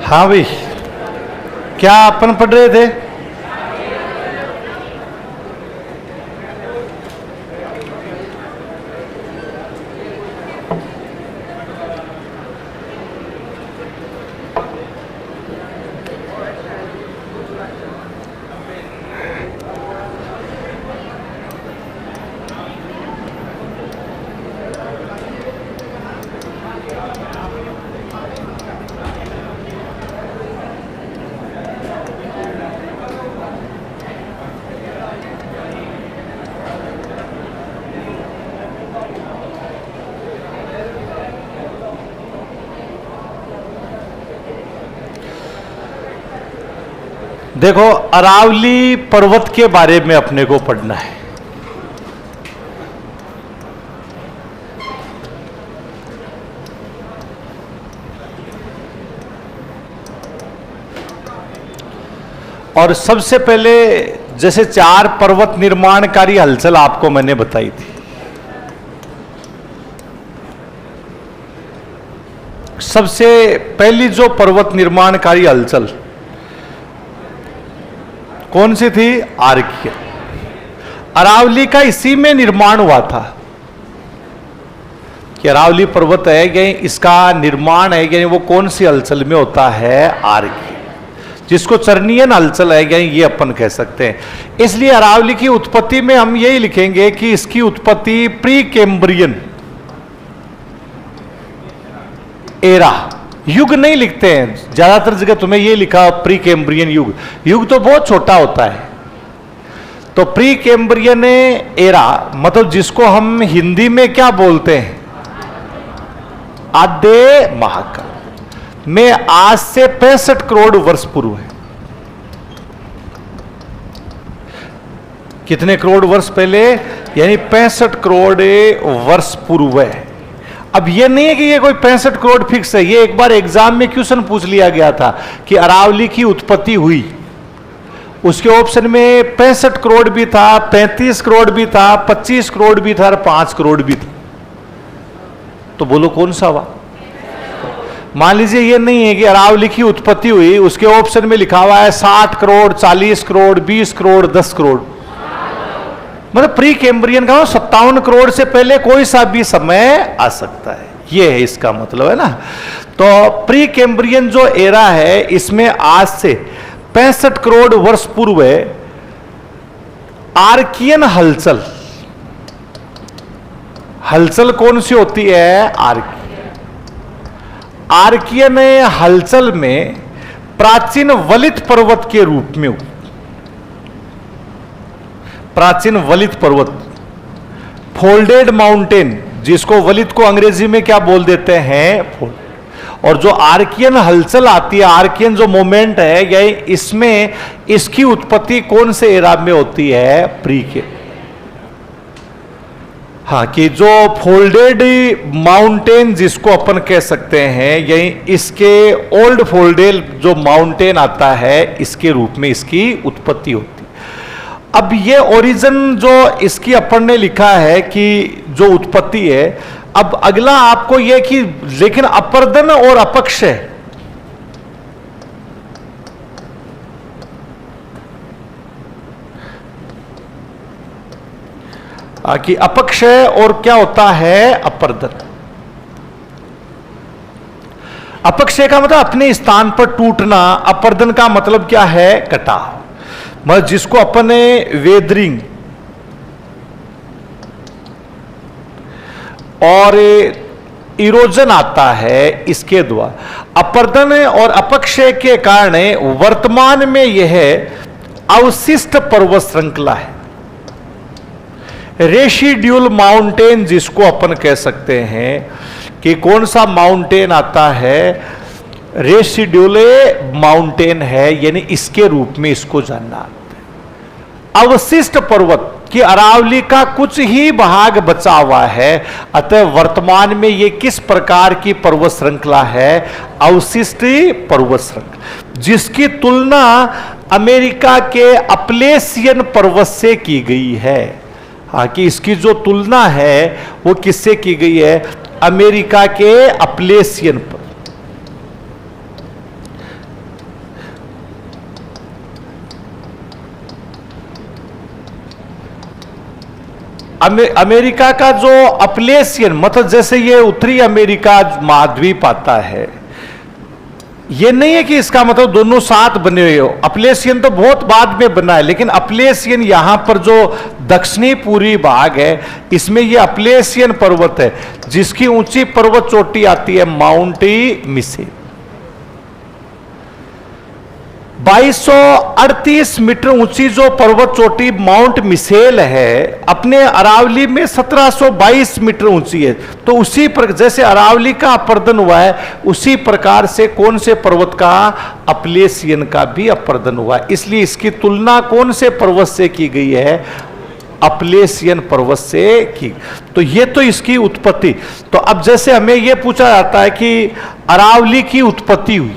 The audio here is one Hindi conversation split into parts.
हाँ भाई, क्या अपन पढ़ रहे थे? देखो, अरावली पर्वत के बारे में अपने को पढ़ना है। और सबसे पहले जैसे 4 पर्वत निर्माणकारी हलचल आपको मैंने बताई थी। सबसे पहली जो पर्वत निर्माणकारी हलचल कौन सी थी? आर्कियन। अरावली का इसी में निर्माण हुआ था कि अरावली पर्वत है कि इसका निर्माण है कि वो कौन सी हलचल में होता है? आर्कियन, जिसको चर्नियन हलचल है कि ये अपन कह सकते हैं। इसलिए अरावली की उत्पत्ति में हम यही लिखेंगे कि इसकी उत्पत्ति प्री कैम्ब्रियन एरा, युग नहीं लिखते हैं ज्यादातर जगह, तुम्हें ये लिखा प्री कैम्ब्रियन युग। युग तो बहुत छोटा होता है। तो प्री कैम्ब्रियन एरा मतलब जिसको हम हिंदी में क्या बोलते हैं? आधे महाकाल में आज से 65 करोड़ वर्ष पूर्व है। कितने करोड़ वर्ष पहले? यानी 65 करोड़ वर्ष पूर्व है। अब ये नहीं है कि ये कोई 65 करोड़ फिक्स है। ये एक बार एग्जाम में क्वेश्चन पूछ लिया गया था कि अरावली की उत्पत्ति हुई, उसके ऑप्शन में 65 करोड़ भी था, 35 करोड़ भी था, 25 करोड़ भी था और 5 करोड़ भी था। तो बोलो कौन सा हुआ? मान लीजिए ये नहीं है कि अरावली की उत्पत्ति हुई, उसके ऑप्शन में लिखा हुआ है 60 करोड़, 40 करोड़, 20 करोड़, 10 करोड़। मतलब प्री कैम्ब्रियन का 57 करोड़ से पहले कोई सा भी समय आ सकता है, ये है इसका मतलब, है ना। तो प्री कैम्ब्रियन जो एरा है इसमें आज से 65 करोड़ वर्ष पूर्व आर्कियन हलचल, हलचल कौन सी होती है? आर्कियन। आर्कियन हलचल में प्राचीन वलित पर्वत के रूप में, प्राचीन वलित पर्वत, फोल्डेड माउंटेन, जिसको वलित को अंग्रेजी में क्या बोल देते हैं? फोल्ड। और जो आर्कियन हलचल आती है, आर्कियन जो मोमेंट है, यही इसमें इसकी उत्पत्ति कौन से एरा में होती है? प्री के। हाँ, कि जो फोल्डेड माउंटेन जिसको अपन कह सकते हैं, यही इसके ओल्ड फोल्डेड जो माउंटेन आता है, इसके रूप में इसकी उत्पत्ति होती है। अब ये ओरिजिन जो इसकी अपन ने लिखा है कि जो उत्पत्ति है, अब अगला आपको ये कि लेकिन अपर्दन और अपक्षय, कि अपक्षय और क्या होता है? अपर्दन। अपक्षय का मतलब अपने स्थान पर टूटना, अपर्दन का मतलब क्या है? कटाव। मतलब जिसको अपन वेदरिंग और इरोजन आता है, इसके द्वारा अपर्दन और अपक्षय के कारण वर्तमान में यह अवशिष्ट पर्वत श्रृंखला है, रेसिड्यूल माउंटेन जिसको अपन कह सकते हैं कि कौन सा माउंटेन आता है? रेसिड्यूल माउंटेन है, यानी इसके रूप में इसको जानना आता है। अवशिष्ट पर्वत कि अरावली का कुछ ही भाग बचा हुआ है, अतः वर्तमान में ये किस प्रकार की पर्वत श्रृंखला है? अवशिष्ट पर्वत श्रृंखला, जिसकी तुलना अमेरिका के अपलेशियन पर्वत से की गई है। हाँ, कि इसकी जो तुलना है वो किससे की गई है? अमेरिका के अपलेशियन पर। अमेरिका का जो अपलेशियन, मतलब जैसे ये उत्तरी अमेरिका महाद्वीप आता है, ये नहीं है कि इसका मतलब दोनों साथ बने हुए हो। अपलेशियन तो बहुत बाद में बना है, लेकिन अपलेशियन यहां पर जो दक्षिणी पूर्वी भाग है, इसमें ये अपलेशियन पर्वत है, जिसकी ऊंची पर्वत चोटी आती है माउंट मिसेल। 2238 मीटर ऊंची जो पर्वत चोटी माउंट मिसेल है, अपने अरावली में 1722 मीटर ऊंची है। तो उसी पर जैसे अरावली का अपर्दन हुआ है, उसी प्रकार से कौन से पर्वत का, अपलेशियन का भी अपर्दन हुआ है। इसलिए इसकी तुलना कौन से पर्वत से की गई है, अपलेशियन पर्वत से की। तो ये तो इसकी उत्पत्ति। तो अब जैसे हमें यह पूछा जाता है कि अरावली की उत्पत्ति हुई,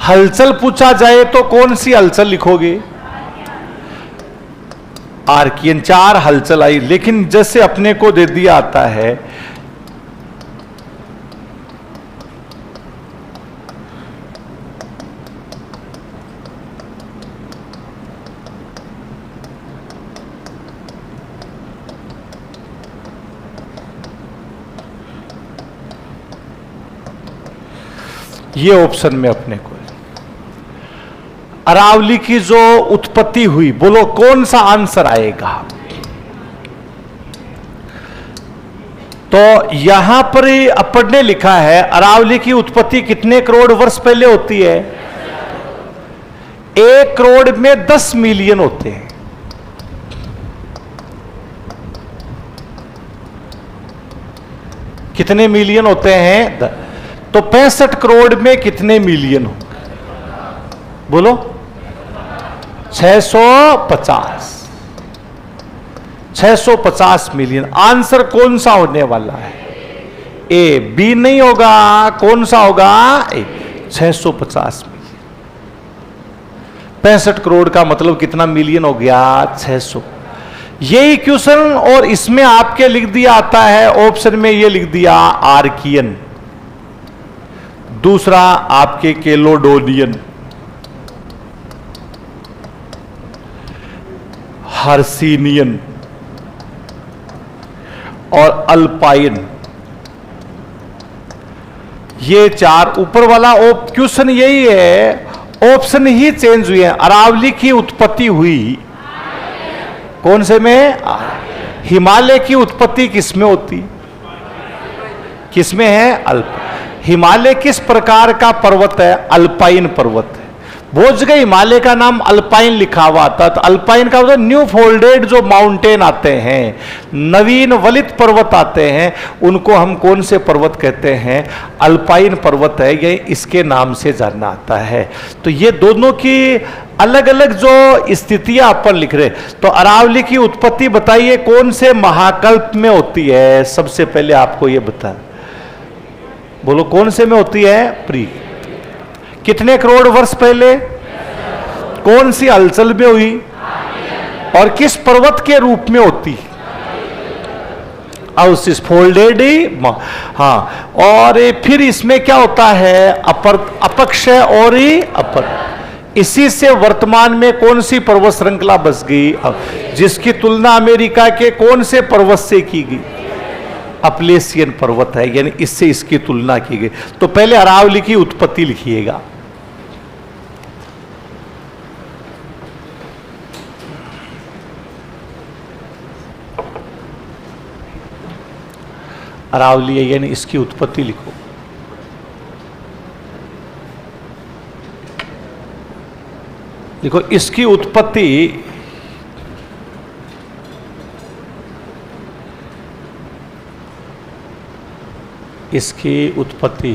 हलचल पूछा जाए तो कौन सी हलचल लिखोगे, आर्कियन। 4 हलचल आई, लेकिन जैसे अपने को दे दिया आता है ये ऑप्शन में अपने को अरावली की जो उत्पत्ति हुई, बोलो कौन सा आंसर आएगा। तो यहां पर अपन ने लिखा है अरावली की उत्पत्ति कितने करोड़ वर्ष पहले होती है, 1 करोड़ में 10 मिलियन होते हैं। कितने मिलियन होते हैं, तो 65 करोड़ में कितने मिलियन हो, बोलो 650 मिलियन। आंसर कौन सा होने वाला है, ए, बी नहीं होगा, कौन सा होगा, ए, 650 मिलियन। 65 करोड़ का मतलब कितना मिलियन हो गया, 600। यही क्वेश्चन और इसमें आपके लिख दिया आता है, ऑप्शन में ये लिख दिया आर्कियन, दूसरा आपके केलोडोनियन, हर्सिनियन और अल्पाइन। ये 4 ऊपर वाला क्वेश्चन यही है, ऑप्शन ही चेंज हुए हैं। अरावली की उत्पत्ति हुई कौन से में, हिमालय की उत्पत्ति किसमें होती, किसमें है, अल्प। हिमालय किस प्रकार का पर्वत है, अल्पाइन पर्वत है। बहुत जगह हिमालय का नाम अल्पाइन लिखा हुआ आता, तो अल्पाइन का मतलब न्यू फोल्डेड जो माउंटेन आते हैं, नवीन वलित पर्वत आते हैं, उनको हम कौन से पर्वत कहते हैं, अल्पाइन पर्वत है, ये इसके नाम से जानना आता है। तो ये दोनों की अलग अलग जो स्थितियां अपन लिख रहे। तो अरावली की उत्पत्ति बताइए कौन से महाकल्प में होती है, सबसे पहले आपको ये बता, बोलो कौन से में होती है, प्री। कितने करोड़ वर्ष पहले, कौन सी हलचल में हुई, और किस पर्वत के रूप में होती, आउसिस फोल्डेड। हाँ, और फिर इसमें क्या होता है, अपर, अपक्षय और अपर। इसी से वर्तमान में कौन सी पर्वत श्रृंखला बस गई, जिसकी तुलना अमेरिका के कौन से पर्वत से की गई, अपलेशियन पर्वत है, यानी इससे इसकी तुलना की गई। तो पहले अरावली की उत्पत्ति लिखिएगा। अरावली है, यानी इसकी उत्पत्ति लिखो। देखो इसकी उत्पत्ति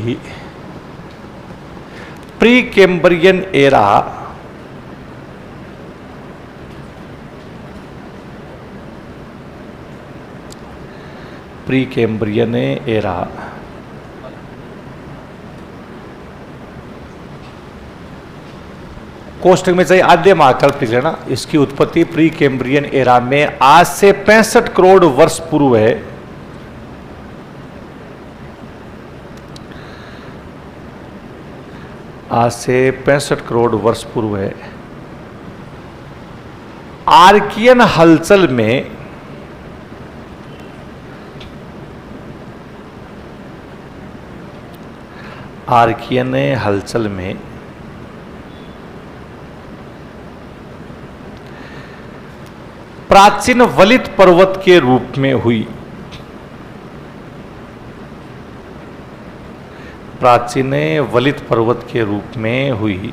ही pre Cambrian era, pre Cambrian era, कोष्टक में चाहिए आद्य महाकल्प लिख लेना। इसकी उत्पत्ति प्री कैम्ब्रियन एरा में आज से 65 करोड़ वर्ष पूर्व है। आज से 65 करोड़ वर्ष पूर्व है। आर्कियन हलचल में प्राचीन वलित पर्वत के रूप में हुई। प्राचीन वलित पर्वत के रूप में हुई।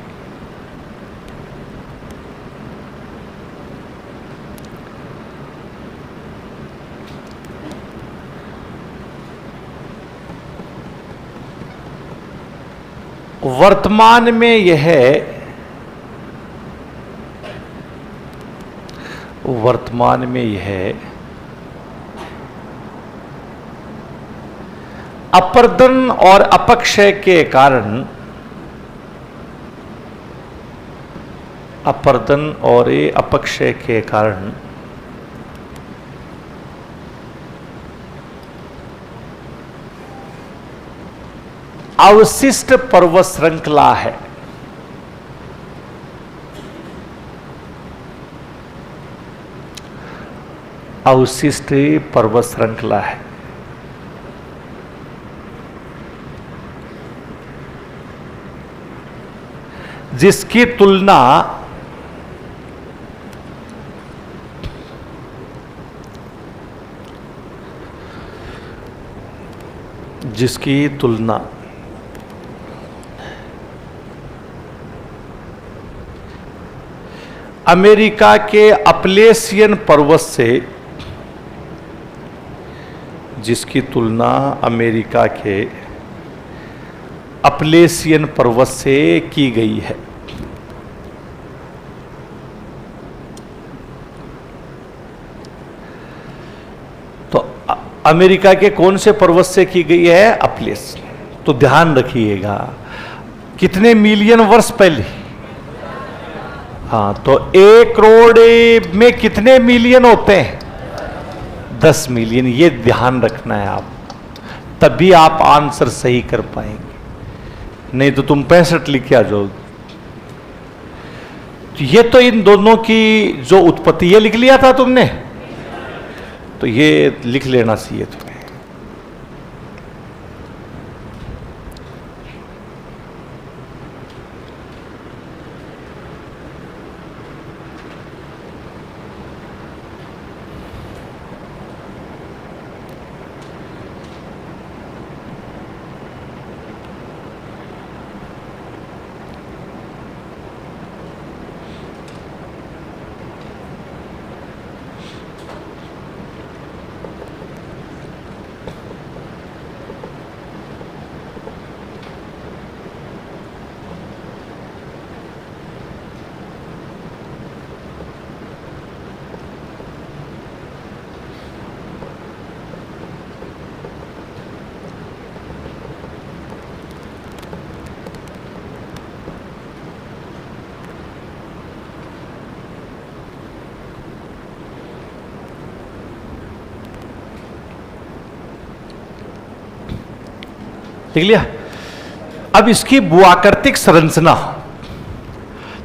वर्तमान में यह अपर्दन और अपक्षय के कारण अवशिष्ट पर्वत श्रृंखला है। अवशिष्ट पर्वत श्रृंखला है। जिसकी तुलना अमेरिका के अपलेशियन पर्वत से की गई है। तो अमेरिका के कौन से पर्वत से की गई है? अपलेस। तो ध्यान रखिएगा, कितने मिलियन वर्ष पहले? हाँ, तो 1 करोड़ में कितने मिलियन होते हैं? 10 मिलियन। ये ध्यान रखना है आप, तभी आप आंसर सही कर पाएंगे, नहीं तो तुम 65 लिख के आ जाओगे। तो ये तो इन दोनों की जो उत्पत्ति, ये लिख लिया था तुमने, तो ये लिख लेना चाहिए तुम्हें। देख लिया। अब इसकी भूआकृतिक संरचना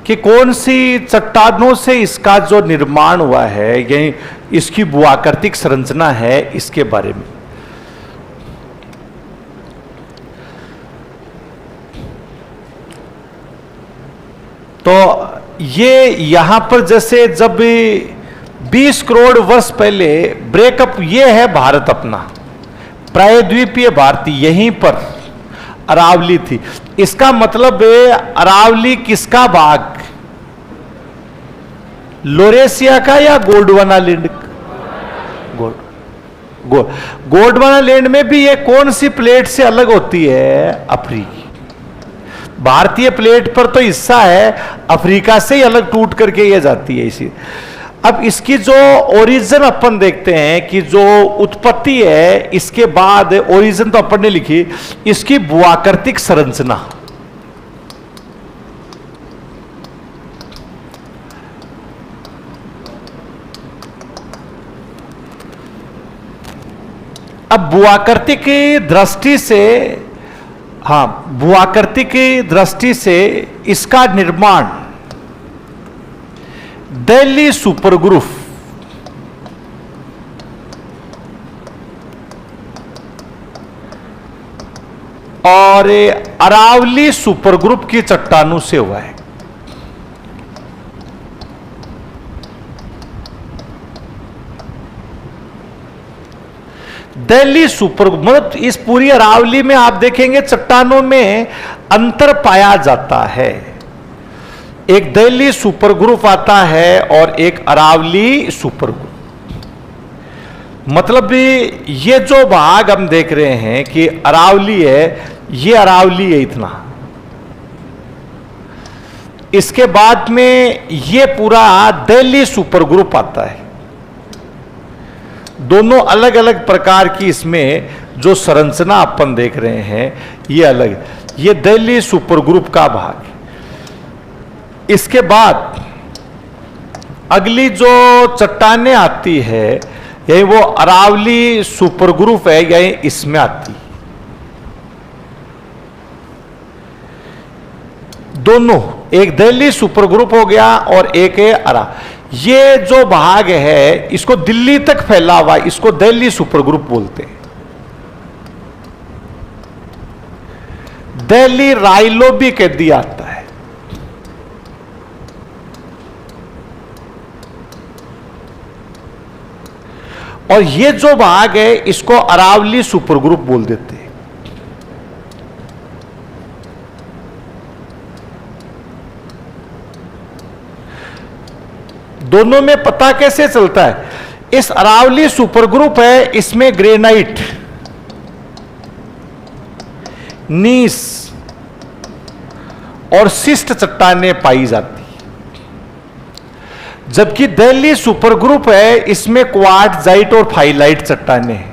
कि कौन सी चट्टानों से इसका जो निर्माण हुआ है, यही इसकी भूआकृतिक संरचना है, इसके बारे में तो ये यहां पर जैसे जब 20 करोड़ वर्ष पहले ब्रेकअप, ये है भारत अपना प्रायद्वीपीय भारतीय, यहीं पर अरावली थी। इसका मतलब है अरावली किसका भाग? लोरेशिया का या गोंडवाना लैंड? गोंडवाना लैंड में भी ये कौन सी प्लेट से अलग होती है? अफ्रीकी। भारतीय प्लेट पर तो हिस्सा है, अफ्रीका से ही अलग टूट करके ये जाती है इसी। अब इसकी जो ओरिजिन अपन देखते हैं कि जो उत्पत्ति है, इसके बाद ओरिजिन तो अपन ने लिखी, इसकी भूआकृतिक संरचना। अब भूआकृतिक दृष्टि से, हाँ, भूआकृतिक दृष्टि से इसका निर्माण दिल्ली सुपर ग्रुप और अरावली सुपर ग्रुप की चट्टानों से हुआ है। दिल्ली सुपर मतलब इस पूरी अरावली में आप देखेंगे चट्टानों में अंतर पाया जाता है। एक दिल्ली सुपर ग्रुप आता है और एक अरावली सुपर ग्रुप। मतलब ये जो भाग हम देख रहे हैं कि अरावली है, ये अरावली है इतना, इसके बाद में ये पूरा दिल्ली सुपर ग्रुप आता है। दोनों अलग अलग प्रकार की इसमें जो संरचना अपन देख रहे हैं ये अलग, ये दिल्ली सुपर ग्रुप का भाग है। इसके बाद अगली जो चट्टानें आती है यही वो अरावली सुपर ग्रुप है, यही इसमें आती है। दोनों एक दिल्ली सुपर ग्रुप हो गया और एक है अरा। ये जो भाग है इसको दिल्ली तक फैला हुआ, इसको दिल्ली सुपर ग्रुप बोलते हैं। दिल्ली राइलो भी कह दिया आता है। और ये जो भाग है इसको अरावली सुपर ग्रुप बोल देते हैं। दोनों में पता कैसे चलता है? इस अरावली सुपर ग्रुप है, इसमें ग्रेनाइट, नीस और शिस्ट चट्टानें पाई जाती। जबकि दिल्ली सुपर ग्रुप है, इसमें क्वार्ट्जाइट और फाइलाइट चट्टानें हैं।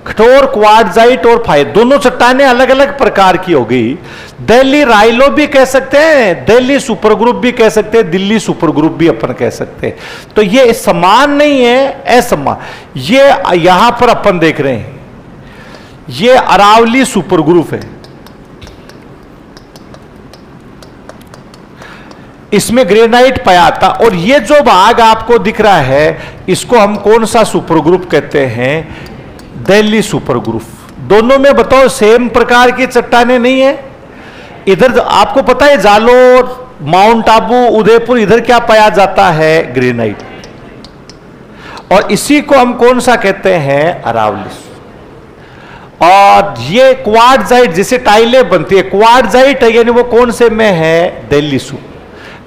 कठोर क्वार्ट्जाइट और फाइल दोनों चट्टानें अलग अलग प्रकार की हो गई। दिल्ली राइलो भी कह सकते हैं, दिल्ली सुपर ग्रुप भी कह सकते हैं, दिल्ली सुपर ग्रुप भी अपन कह सकते हैं। तो ये समान नहीं है, असमान। ये यहां पर अपन देख रहे हैं ये अरावली सुपर ग्रुप है, इसमें ग्रेनाइट पाया था। और ये जो भाग आपको दिख रहा है इसको हम कौन सा सुपर ग्रुप कहते हैं? Delhi super group. दोनों में बताओ सेम प्रकार की चट्टानें नहीं है। इधर आपको पता है जालोर, माउंट आबू, उदयपुर, इधर क्या पाया जाता है? ग्रेनाइट। और इसी को हम कौन सा कहते हैं? अरावली। और ये क्वार्ट्जाइट जिसे टाइलें बनती है, क्वार्ट्जाइट है, यानी वो कौन से में है?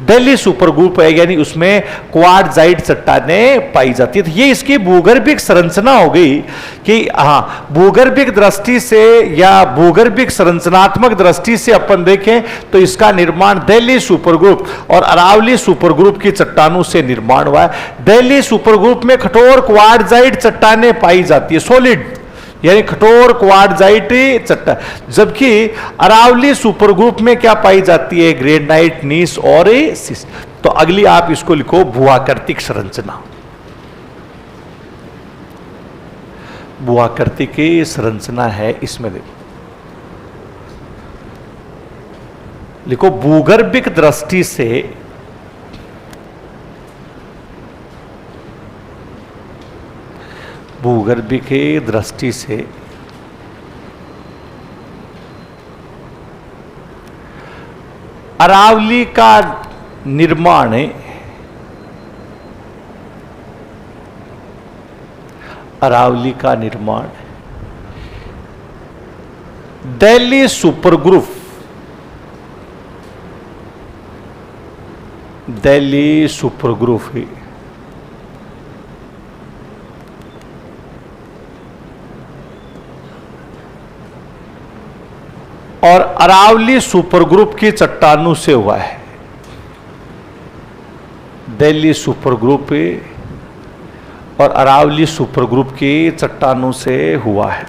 दिल्ली सुपर ग्रुप है, यानी उसमें क्वार्ट्जाइट चट्टानें पाई जाती है। तो ये इसकी भूगर्भिक संरचना हो गई कि हाँ, भूगर्भिक दृष्टि से या भूगर्भिक संरचनात्मक दृष्टि से अपन देखें तो इसका निर्माण दिल्ली सुपर ग्रुप और अरावली सुपर ग्रुप की चट्टानों से निर्माण हुआ है। दिल्ली सुपर ग्रुप में कठोर क्वार्ट्जाइट चट्टानें पाई जाती है, सॉलिड यानी कठोर क्वार्ट्जाइट चट्टान। जबकि अरावली सुपर ग्रुप में क्या पाई जाती है? ग्रेनाइट, नीस और सिस। तो अगली आप इसको लिखो भूआकृतिक संरचना। भूआकृतिक संरचना है, इसमें देखो लिखो भूगर्भिक दृष्टि से भूगर्भिक दृष्टि से अरावली का निर्माण Delhi super group, Delhi super group है। और अरावली सुपर ग्रुप की चट्टानों से हुआ है। दिल्ली सुपर ग्रुप और अरावली सुपर ग्रुप की चट्टानों से हुआ है।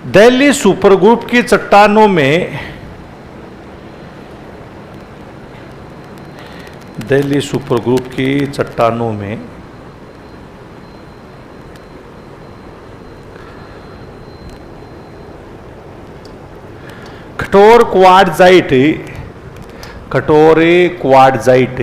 दिल्ली सुपर ग्रुप की चट्टानों में दिल्ली सुपर ग्रुप की चट्टानों में कठोर क्वार्ट्जाइट, कठोरे क्वार्ट्जाइट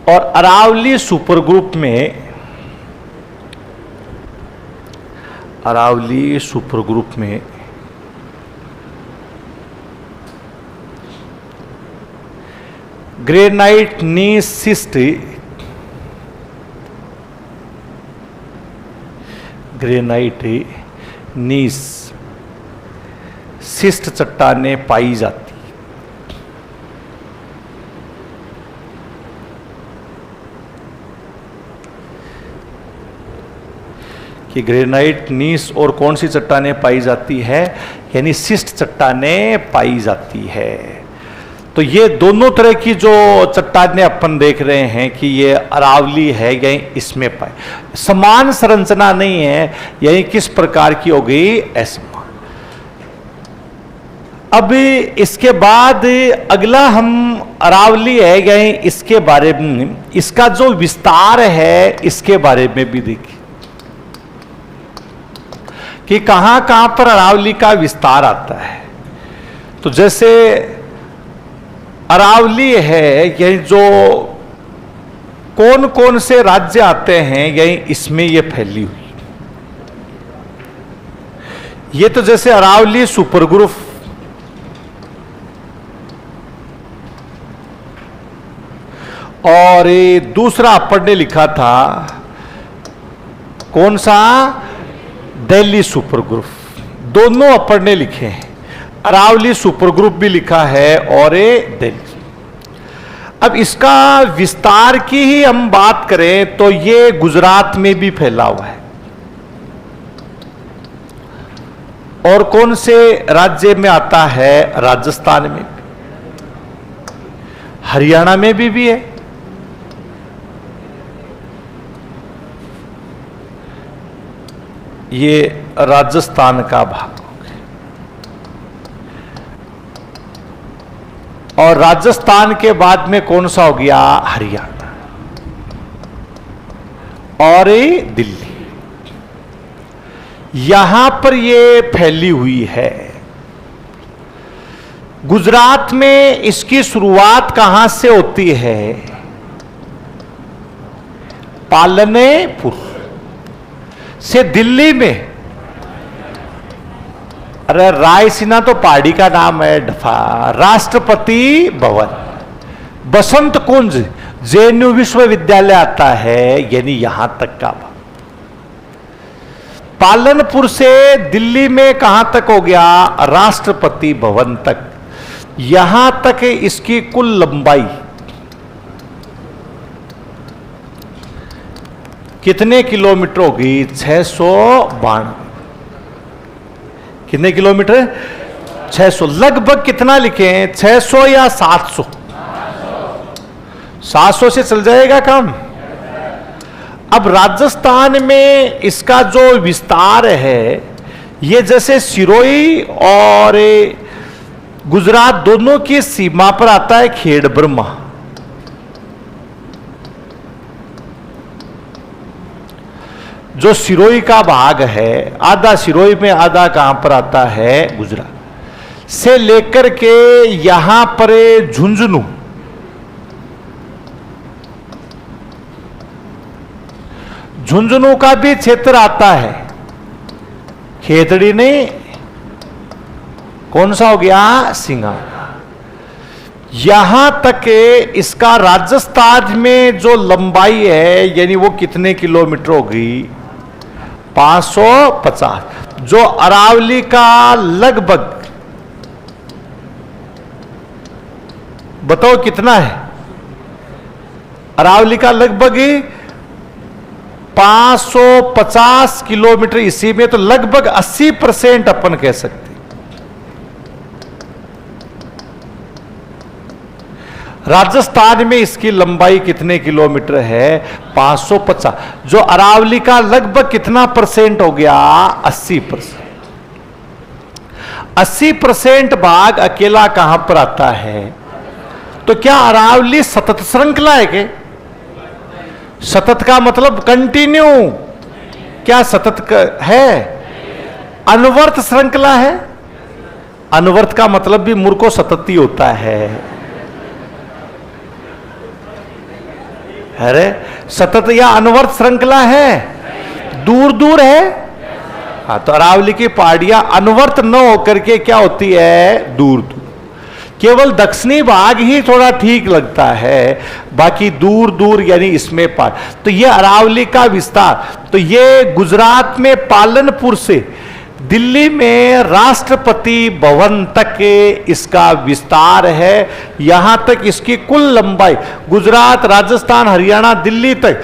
और अरावली सुपर ग्रुप में, अरावली सुपर ग्रुप में granite gneiss schist, granite gneiss schist चट्टानें पाई जाती कि ग्रेनाइट नीस और कौन सी चट्टानें पाई जाती है, यानी सिस्ट चट्टानें पाई जाती है। तो ये दोनों तरह की जो चट्टानें अपन देख रहे हैं कि ये अरावली है या इसमें पाए, समान संरचना नहीं है, यही किस प्रकार की हो गई, ऐसे। अब इसके बाद अगला हम अरावली है या इसके बारे में, इसका जो विस्तार है इसके बारे में भी देखिए कि कहां कहां पर अरावली का विस्तार आता है। तो जैसे अरावली है, यही जो कौन कौन से राज्य आते हैं यही इसमें ये फैली हुई। ये तो जैसे अरावली सुपर ग्रुप, और ये दूसरा अपन ने लिखा था कौन सा, दिल्ली सुपर ग्रुप, दोनों अपन ने लिखे हैं। अरावली सुपर ग्रुप भी लिखा है और ये दिल्ली। अब इसका विस्तार की ही हम बात करें तो ये गुजरात में भी फैला हुआ है, और कौन से राज्य में आता है, राजस्थान में, हरियाणा में भी है, ये राजस्थान का भाग हो गया। और राजस्थान के बाद में कौन सा हो गया, हरियाणा, और ये दिल्ली, यहां पर ये फैली हुई है। गुजरात में इसकी शुरुआत कहां से होती है, पालनेपुर से दिल्ली में। अरे रायसीना तो पहाड़ी का नाम है, डफा, राष्ट्रपति भवन, बसंत कुंज, जेएनयू विश्वविद्यालय आता है, यानी यहां तक का। पालनपुर से दिल्ली में कहां तक हो गया, राष्ट्रपति भवन तक। यहां तक इसकी कुल लंबाई कितने किलोमीटर होगी, 692। कितने किलोमीटर, 600। लगभग कितना लिखे हैं, 600 या 700? 700 से चल जाएगा काम। अब राजस्थान में इसका जो विस्तार है, ये जैसे सिरोही और गुजरात दोनों की सीमा पर आता है खेड़ ब्रह्मा। जो सिरोही का भाग है, आधा सिरोही में, आधा कहां पर आता है, गुजरात से लेकर के यहां पर झुंझुनू, झुंझुनू का भी क्षेत्र आता है, खेतड़ी नहीं, कौन सा हो गया, सिंगार। यहां तक इसका राजस्थान में जो लंबाई है, यानी वो कितने किलोमीटर होगी, 550। जो अरावली का लगभग, बताओ कितना है, अरावली का लगभग 550 किलोमीटर। इसी में तो लगभग 80% अपन कह सकते। राजस्थान में इसकी लंबाई कितने किलोमीटर है, 550। जो अरावली का लगभग कितना परसेंट हो गया, 80%। 80% भाग अकेला कहां पर आता है? तो क्या अरावली सतत श्रृंखला है के? सतत का मतलब कंटिन्यू, क्या सतत है? अनवर्त श्रृंखला है। अनवर्त का मतलब भी मूर्खों सतत ही होता है। अरे सतत या अनवर्त श्रृंखला है, दूर दूर है। हाँ, तो अरावली की पहाड़ियां अनवर्त न होकर के क्या होती है? दूर दूर। केवल दक्षिणी भाग ही थोड़ा ठीक लगता है, बाकी दूर दूर यानी इसमें पार। तो ये अरावली का विस्तार, तो ये गुजरात में पालनपुर से दिल्ली में राष्ट्रपति भवन तक इसका विस्तार है। यहां तक इसकी कुल लंबाई गुजरात, राजस्थान, हरियाणा, दिल्ली तक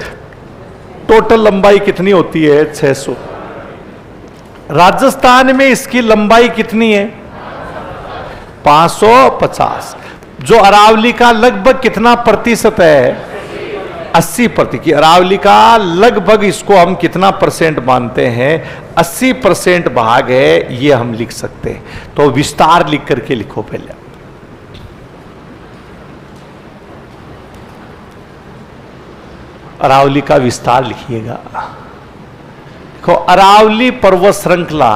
टोटल लंबाई कितनी होती है? 600। राजस्थान में इसकी लंबाई कितनी है? 550। जो अरावली का लगभग कितना प्रतिशत है? 80%। की अरावली का लगभग इसको हम कितना परसेंट मानते हैं? 80% भाग है, ये हम लिख सकते हैं। तो विस्तार लिख करके लिखो पहले। अरावली का विस्तार लिखिएगा। देखो, अरावली पर्वत श्रृंखला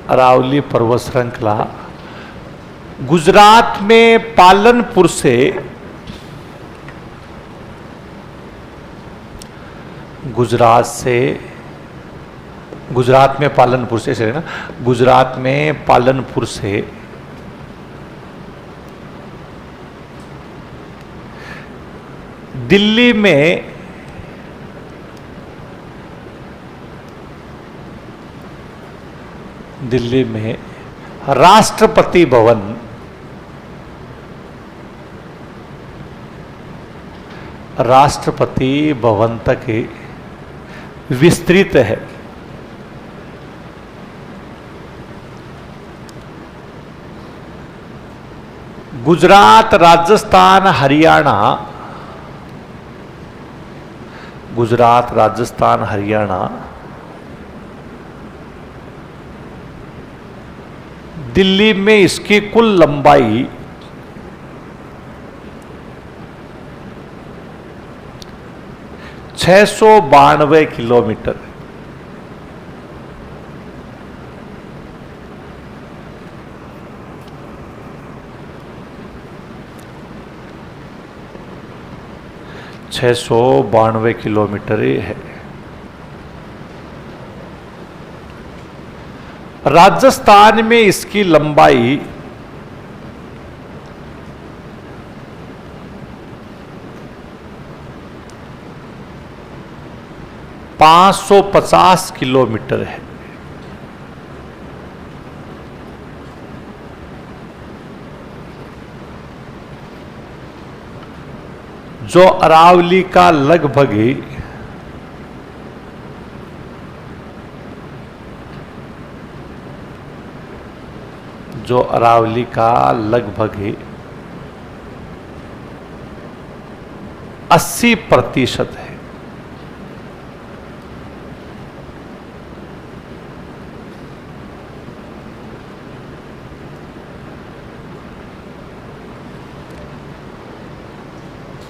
अरावली पर्वत श्रृंखला गुजरात में पालनपुर से गुजरात में पालनपुर से ना, गुजरात में पालनपुर से दिल्ली में राष्ट्रपति भवन तक विस्तृत है। गुजरात, राजस्थान, हरियाणा, दिल्ली में इसकी कुल लंबाई 692 किलोमीटर। छह 692 किलोमीटर है। राजस्थान में इसकी लंबाई 550 किलोमीटर है। जो अरावली का लगभग जो अरावली का लगभग 80% है।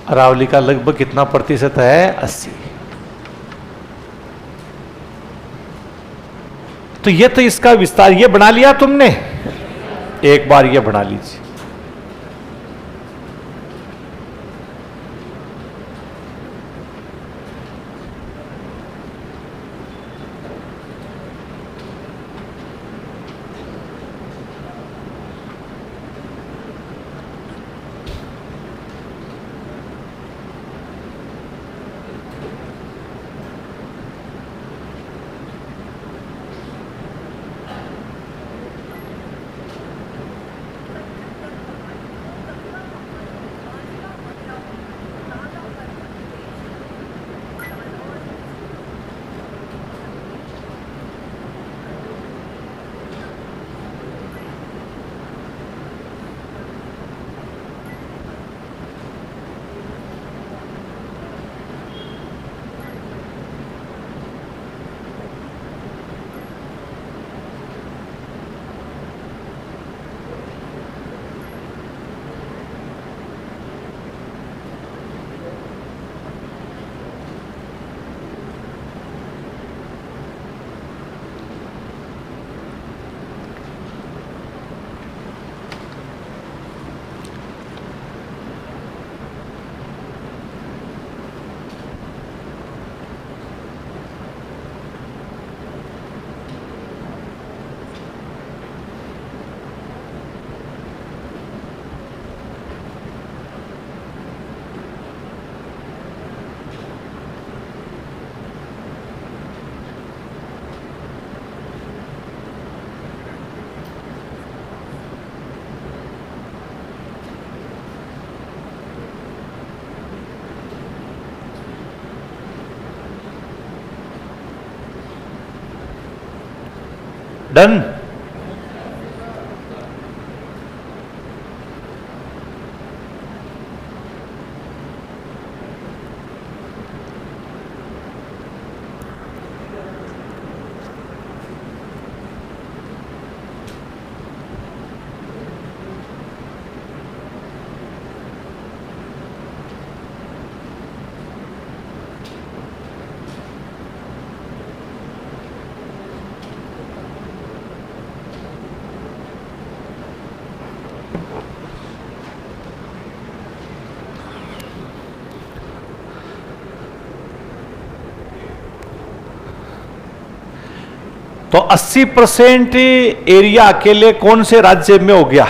अरावली का लगभग कितना प्रतिशत है? 80। तो ये तो इसका विस्तार, ये बना लिया तुमने, एक बार ये बना लीजिए। डन। तो 80% एरिया अकेले कौन से राज्य में हो गया?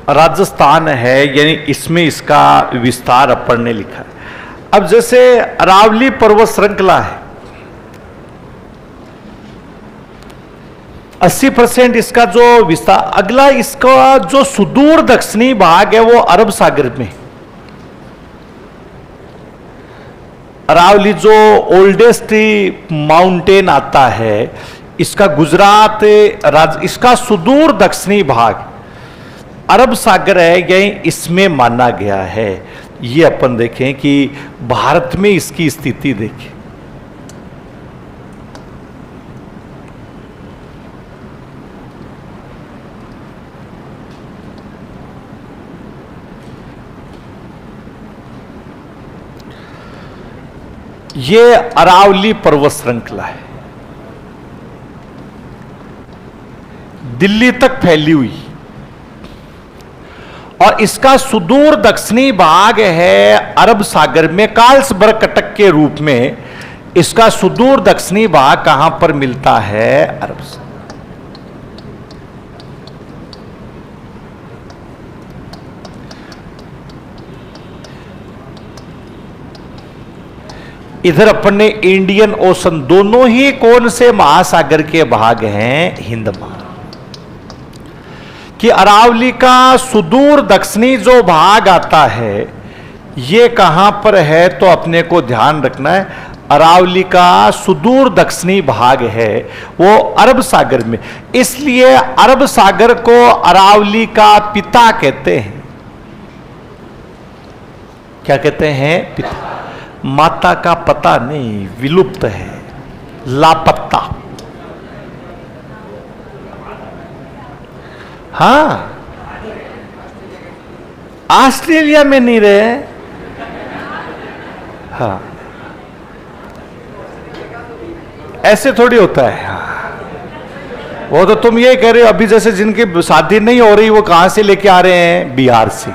राजस्थान है, यानी इसमें इसका विस्तार अपन ने लिखा है। अब जैसे अरावली पर्वत श्रृंखला है, 80% इसका जो विस्तार, अगला इसका जो सुदूर दक्षिणी भाग है वो अरब सागर में। अरावली जो ओल्डेस्ट माउंटेन आता है, इसका गुजरात इसका सुदूर दक्षिणी भाग अरब सागर है, यही इसमें माना गया है। ये अपन देखें कि भारत में इसकी स्थिति देखें। ये अरावली पर्वत श्रृंखला है, दिल्ली तक फैली हुई, और इसका सुदूर दक्षिणी भाग है अरब सागर में। कार्ल्सबर्ग कटक के रूप में इसका सुदूर दक्षिणी भाग कहां पर मिलता है? अरब सागर। इधर अपन ने इंडियन ओशन, दोनों ही कौन से महासागर के भाग हैं? हिंद महासागर। कि अरावली का सुदूर दक्षिणी जो भाग आता है ये कहां पर है? तो अपने को ध्यान रखना है, अरावली का सुदूर दक्षिणी भाग है वो अरब सागर में। इसलिए अरब सागर को अरावली का पिता कहते हैं। क्या कहते हैं? पिता। माता का पता नहीं, विलुप्त है, लापता। हां, ऑस्ट्रेलिया में नहीं रहे। हाँ, ऐसे थोड़ी होता है। हाँ, वो तो तुम ये कह रहे हो, अभी जैसे जिनकी शादी नहीं हो रही वो कहां से लेके आ रहे हैं? बिहार से।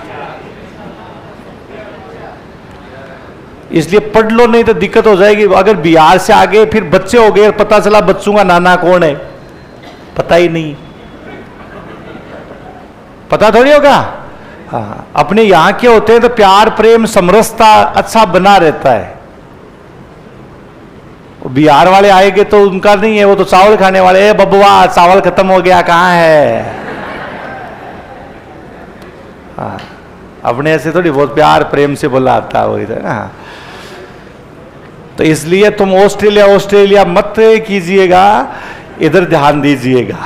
इसलिए पढ़ लो, नहीं तो दिक्कत हो जाएगी। अगर बिहार से आगे फिर बच्चे हो गए, पता चला बच्चों का नाना कौन है, पता ही नहीं, पता थोड़ी होगा। हाँ, अपने यहां के होते हैं तो प्यार प्रेम समरसता अच्छा बना रहता है। बिहार वाले आएंगे तो उनका नहीं है, वो तो चावल खाने वाले। ए बबुआ, चावल खत्म हो गया, कहां है? हाँ, अपने ऐसे थोड़ी बहुत प्यार प्रेम से बोला आता है वो इधर ना। तो इसलिए तुम ऑस्ट्रेलिया मत कीजिएगा, इधर ध्यान दीजिएगा।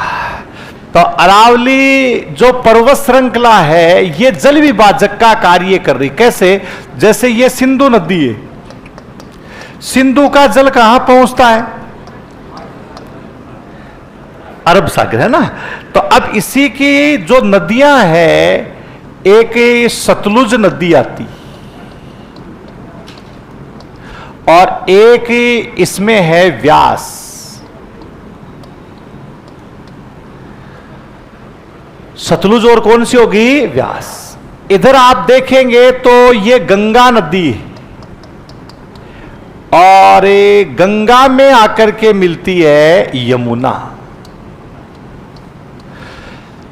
तो अरावली जो पर्वत श्रृंखला है ये जल विभाजक का कार्य कर रही। कैसे? जैसे ये सिंधु नदी है, सिंधु का जल कहां पहुंचता है? अरब सागर, है ना। तो अब इसी की जो नदियां हैं, एक सतलुज नदी आती और एक इसमें है व्यास। सतलुज और कौन सी होगी? व्यास। इधर आप देखेंगे तो ये गंगा नदी है और गंगा में आकर के मिलती है यमुना।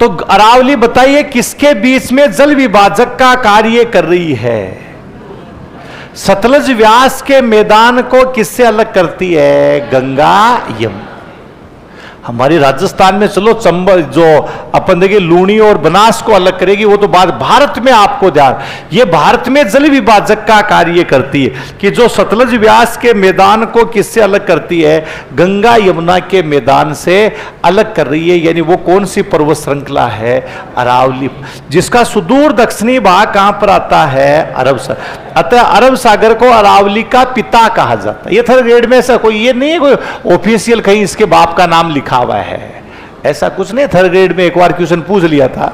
तो अरावली बताइए किसके बीच में जल विभाजक का कार्य कर रही है? सतलज व्यास के मैदान को किससे अलग करती है? गंगा यमुना। हमारी राजस्थान में चलो चंबल जो अपन देखिए लूणी और बनास को अलग करेगी, वो तो बात भारत में आपको ध्यान, ये भारत में जल विभाजक का कार्य करती है कि जो सतलज व्यास के मैदान को किससे अलग करती है, गंगा यमुना के मैदान से अलग कर रही है। यानी वो कौन सी पर्वत श्रृंखला है, अरावली, जिसका सुदूर दक्षिणी भाग कहां पर आता है, अरब सागर। अतः अरब सागर को अरावली का पिता कहा जाता है। ये थर्ड ग्रेड में ऐसा कोई ये नहीं है कोई ऑफिशियल कहीं इसके बाप का नाम लिखा हुआ है, ऐसा कुछ नहीं। थर्ड ग्रेड में एक बार क्वेश्चन पूछ लिया था,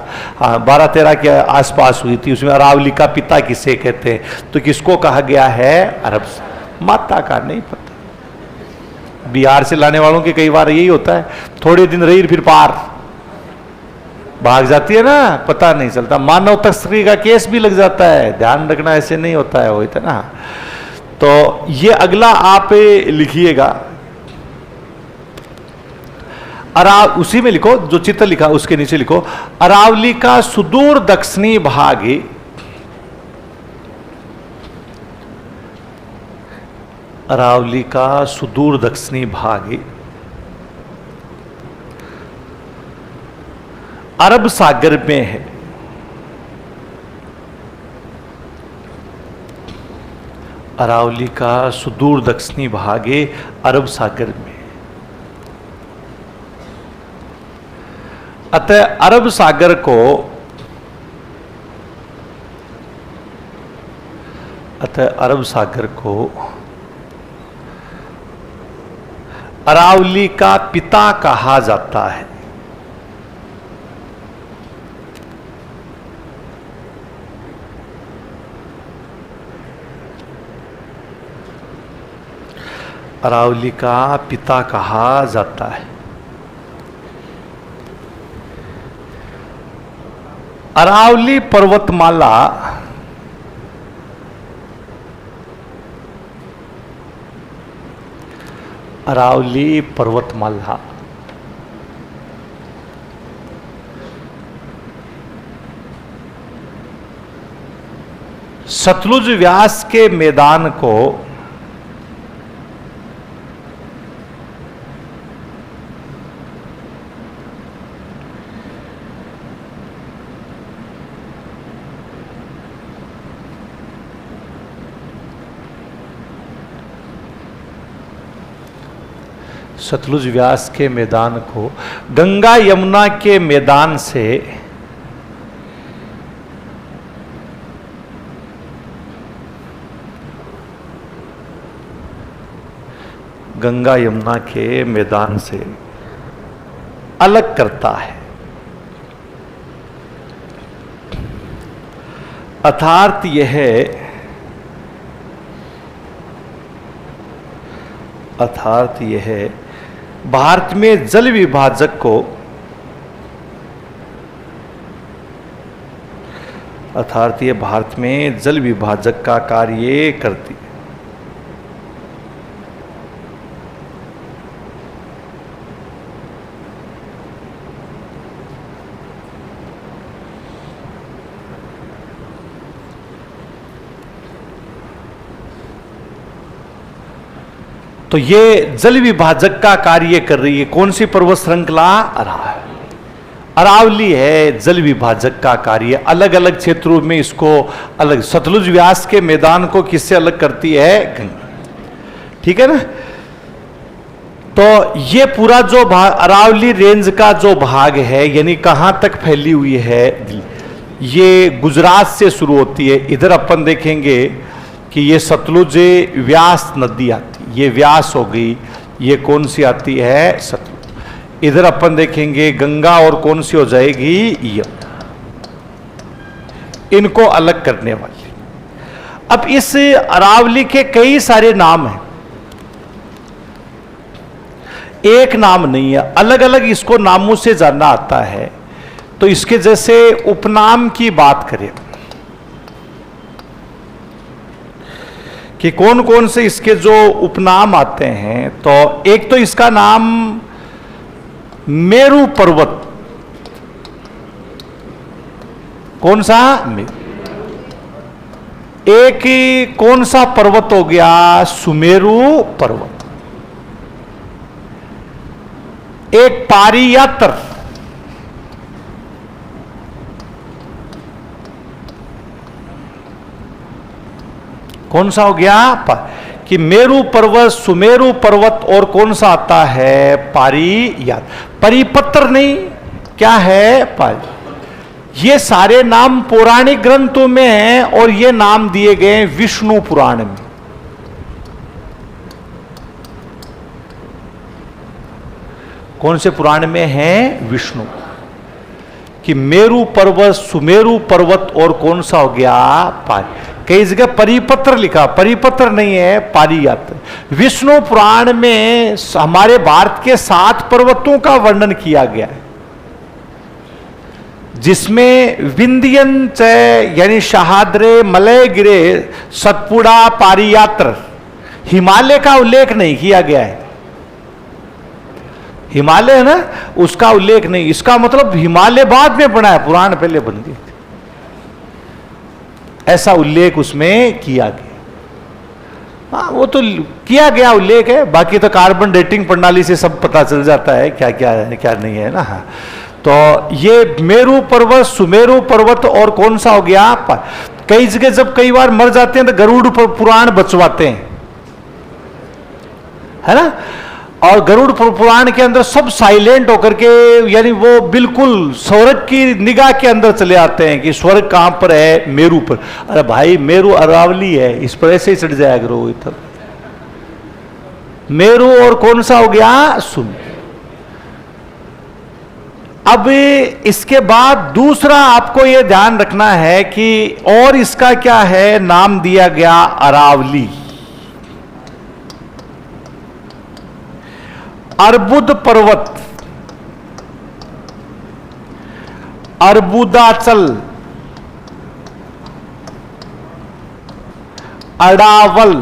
12-13 के आसपास हुई थी, उसमें अरावली का पिता किसे कहते हैं, तो किसको कहा गया है, अरब सागर। माता का नहीं पता। बिहार से लाने वालों के कई बार यही होता है, थोड़े दिन रही फिर पार भाग जाती है ना, पता नहीं चलता। मानव तस्करी का केस भी लग जाता है, ध्यान रखना, ऐसे नहीं होता है, वही था ना। तो ये अगला आप लिखिएगा, उसी में लिखो जो चित्र लिखा उसके नीचे लिखो, अरावली का सुदूर दक्षिणी भाग, अरावली का सुदूर दक्षिणी भाग अरब सागर में है। अरावली का सुदूर दक्षिणी भाग अरब सागर में। अतः अरब सागर को अरावली का पिता कहा जाता है। अरावली का पिता कहा जाता है। अरावली पर्वतमाला सतलुज व्यास के मैदान को सतलुज व्यास के मैदान को गंगा यमुना के मैदान से अलग करता है। अर्थात यह भारत में जल विभाजक को भारत में जल विभाजक का कार्य करती है। तो ये जल विभाजक का कार्य कर रही है कौन सी पर्वत श्रृंखला, अरावली है जल विभाजक का कार्य। अलग अलग क्षेत्रों में इसको अलग, सतलुज व्यास के मैदान को किससे अलग करती है, गंगा, ठीक है ना। तो ये पूरा जो भाग अरावली रेंज का जो भाग है, यानी कहां तक फैली हुई है, ये गुजरात से शुरू होती है। इधर अपन देखेंगे कि ये सतलुज व्यास नदी आती, ये व्यास हो गई, ये कौन सी आती है, सतलुज। इधर अपन देखेंगे गंगा और कौन सी हो जाएगी, यमुना। इनको अलग करने वाली। अब इस अरावली के कई सारे नाम हैं, एक नाम नहीं है, अलग अलग इसको नामों से जानना आता है। तो इसके जैसे उपनाम की बात करें कि कौन कौन से इसके जो उपनाम आते हैं, तो एक तो इसका नाम मेरू पर्वत, कौन सा, एक ही कौन सा पर्वत हो गया, सुमेरु पर्वत। एक पारियात्र, कौन सा हो गया? कि मेरु पर्वत, सुमेरु पर्वत, और कौन सा आता है? पारियात। परिपत्र नहीं, क्या है? पारी। ये सारे नाम पौराणिक ग्रंथों में हैं और ये नाम दिए गए विष्णु पुराण में। कौन से पुराण में है? विष्णु। कि मेरु पर्वत, सुमेरु पर्वत, और कौन सा हो गया? पारी। कई जगह परिपत्र लिखा, परिपत्र नहीं है, पारियात। विष्णु पुराण में हमारे भारत के 7 पर्वतों का वर्णन किया गया है, जिसमें विंध्यन यानी शहाद्रे, मलयगिरे, सतपुड़ा, पारियात्र, हिमालय का उल्लेख नहीं किया गया है। हिमालय है ना, उसका उल्लेख नहीं। इसका मतलब हिमालय बाद में बना है, पुराण पहले बन गए, ऐसा उल्लेख उसमें किया गया। हाँ, वो तो किया गया उल्लेख है, बाकी तो कार्बन डेटिंग प्रणाली से सब पता चल जाता है क्या क्या है क्या नहीं है ना। हाँ, तो ये मेरु पर्वत, सुमेरु पर्वत, और कौन सा हो गया? कई जगह जब कई बार मर जाते हैं तो गरुड़ पुराण बचवाते हैं, है ना। और गरुड़ पुराण के अंदर सब साइलेंट होकर के, यानी वो बिल्कुल स्वर्ग की निगाह के अंदर चले आते हैं कि स्वर्ग कहां पर है? मेरु पर। अरे भाई, मेरु अरावली है, इस पर ऐसे ही चढ़ जाया करो इधर। मेरु और कौन सा हो गया? सुन। अब इसके बाद दूसरा आपको यह ध्यान रखना है कि और इसका क्या है? नाम दिया गया अरावली, अर्बुद पर्वत, अर्बुदाचल, अडावल,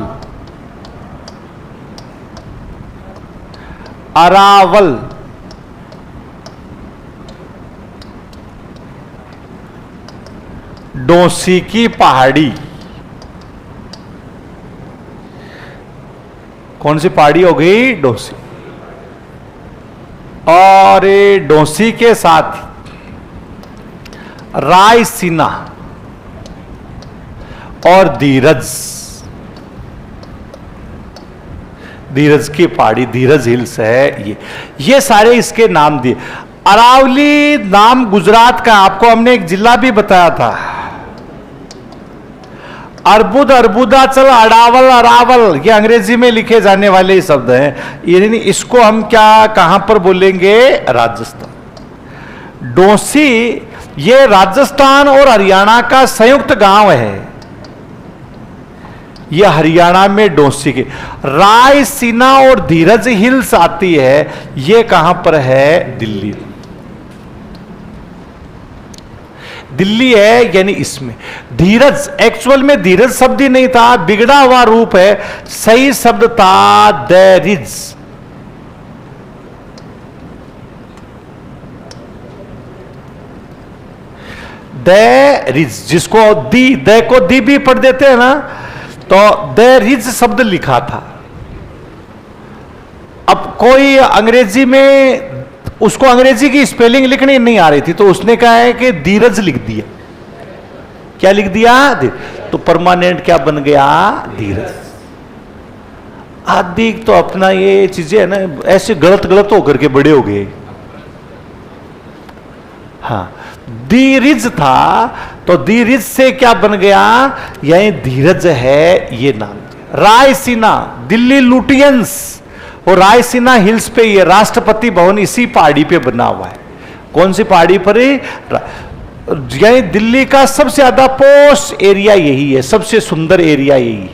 अरावल, डोसी की पहाड़ी। कौन सी पहाड़ी हो गई? डोसी। और डोसी के साथ रायसीना और धीरज, धीरज की पहाड़ी, धीरज हिल्स है। ये सारे इसके नाम दिए। अरावली नाम गुजरात का, आपको हमने एक जिला भी बताया था। अर्बुद, अर्बुदाचल, अडावल, अरावल, ये अंग्रेजी में लिखे जाने वाले शब्द हैं। यानी इसको हम क्या कहां पर बोलेंगे? राजस्थान। डोसी ये राजस्थान और हरियाणा का संयुक्त गांव है, ये हरियाणा में डोसी के। रायसीना और धीरज हिल्स आती है, ये कहां पर है? दिल्ली। दिल्ली है, यानी इसमें धीरज, एक्चुअल में धीरज शब्द ही नहीं था, बिगड़ा हुआ रूप है। सही शब्द था दैरिज। दैरिज, जिसको दी, दे को दी भी पढ़ देते हैं ना, तो दैरिज शब्द लिखा था। अब कोई अंग्रेजी में उसको अंग्रेजी की स्पेलिंग लिखनी नहीं आ रही थी, तो उसने कहा है कि धीरज लिख दिया। क्या लिख दिया? तो परमानेंट क्या बन गया? धीरज। आदि तो अपना ये चीजें है ना, ऐसे गलत गलत होकर के बड़े हो गए। हाँ, धीरज था, तो धीरज से क्या बन गया? यही धीरज है, ये नाम। रायसीना, दिल्ली लुटियंस, और रायसीना हिल्स पे ये राष्ट्रपति भवन इसी पहाड़ी पे बना हुआ है। कौन सी पहाड़ी पर? यही दिल्ली का सबसे ज्यादा पोश एरिया यही है, सबसे सुंदर एरिया यही।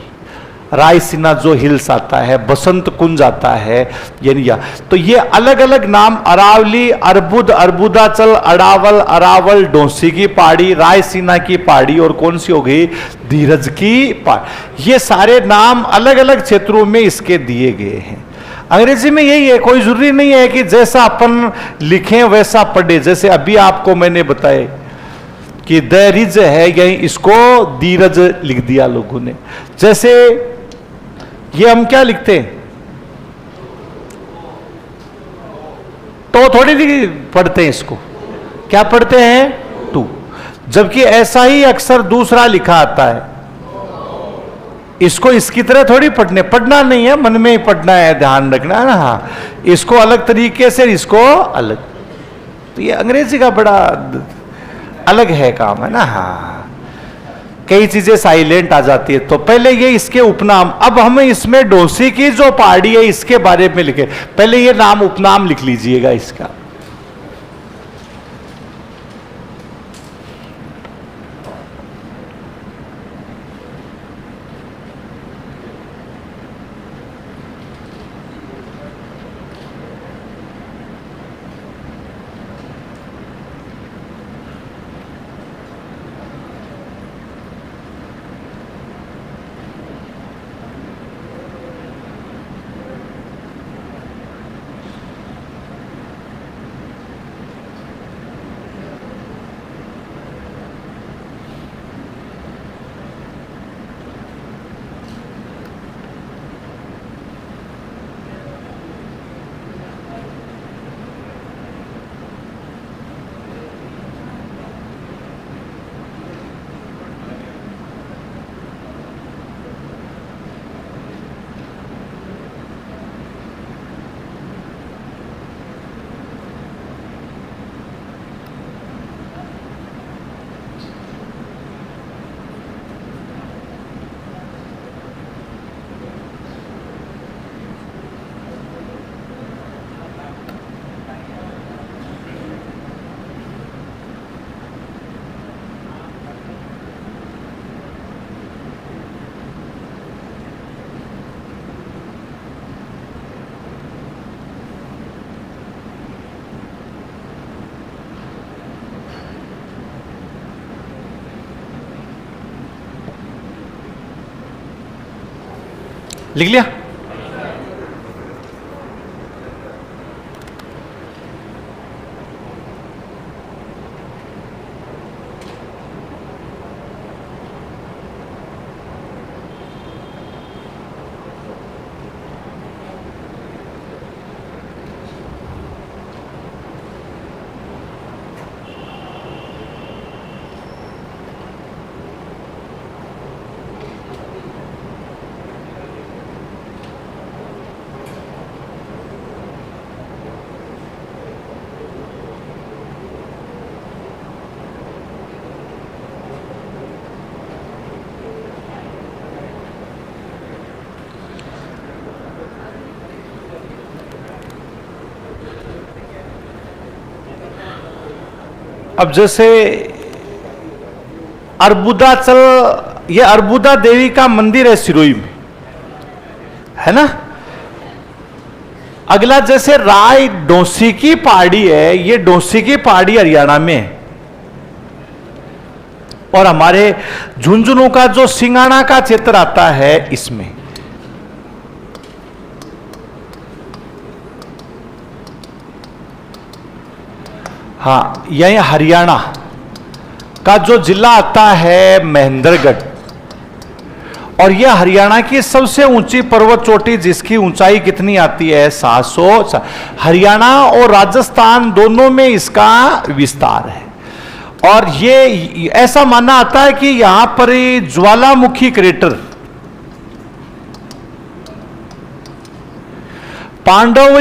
रायसीना जो हिल्स आता है, बसंत कुंज आता है, यानी तो ये अलग अलग नाम, अरावली, अर्बुद, अर्बुदाचल, अडावल, अरावल, डोसी की पहाड़ी, रायसीना की पहाड़ी, और कौन सी हो गई? धीरज की पहाड़ी। ये सारे नाम अलग अलग क्षेत्रों में इसके दिए गए हैं। अंग्रेजी में यही है, कोई जरूरी नहीं है कि जैसा अपन लिखें वैसा पढ़े। जैसे अभी आपको मैंने बताया कि धैर्य है, यही इसको धीरज लिख दिया लोगों ने। जैसे ये हम क्या लिखते हैं? तो थोड़ी नहीं पढ़ते हैं इसको, क्या पढ़ते हैं? टू। जबकि ऐसा ही अक्सर दूसरा लिखा आता है, इसको इसकी तरह थोड़ी पढ़ना नहीं है, मन में ही पढ़ना है, ध्यान रखना है ना। हाँ, इसको अलग तरीके से, इसको अलग। तो ये अंग्रेजी का बड़ा अलग है काम, है ना। हाँ, कई चीजें साइलेंट आ जाती है। तो पहले ये इसके उपनाम, अब हमें इसमें डोसी की जो पहाड़ी है इसके बारे में लिखे, पहले ये नाम उपनाम लिख लीजिएगा इसका। लिख लिया? अब जैसे अर्बुदाचल, ये अर्बुदा देवी का मंदिर है सिरोही में, है ना। अगला जैसे राय डोसी की पहाड़ी है, ये डोसी की पहाड़ी हरियाणा में है। और हमारे झुंझुनू का जो सिंगाना का क्षेत्र आता है इसमें, हाँ, यही हरियाणा का जो जिला आता है महेंद्रगढ़, और यह हरियाणा की सबसे ऊंची पर्वत चोटी जिसकी ऊंचाई कितनी आती है? 700। हरियाणा और राजस्थान दोनों में इसका विस्तार है। और ये ऐसा माना आता है कि यहां पर ज्वालामुखी क्रेटर, पांडव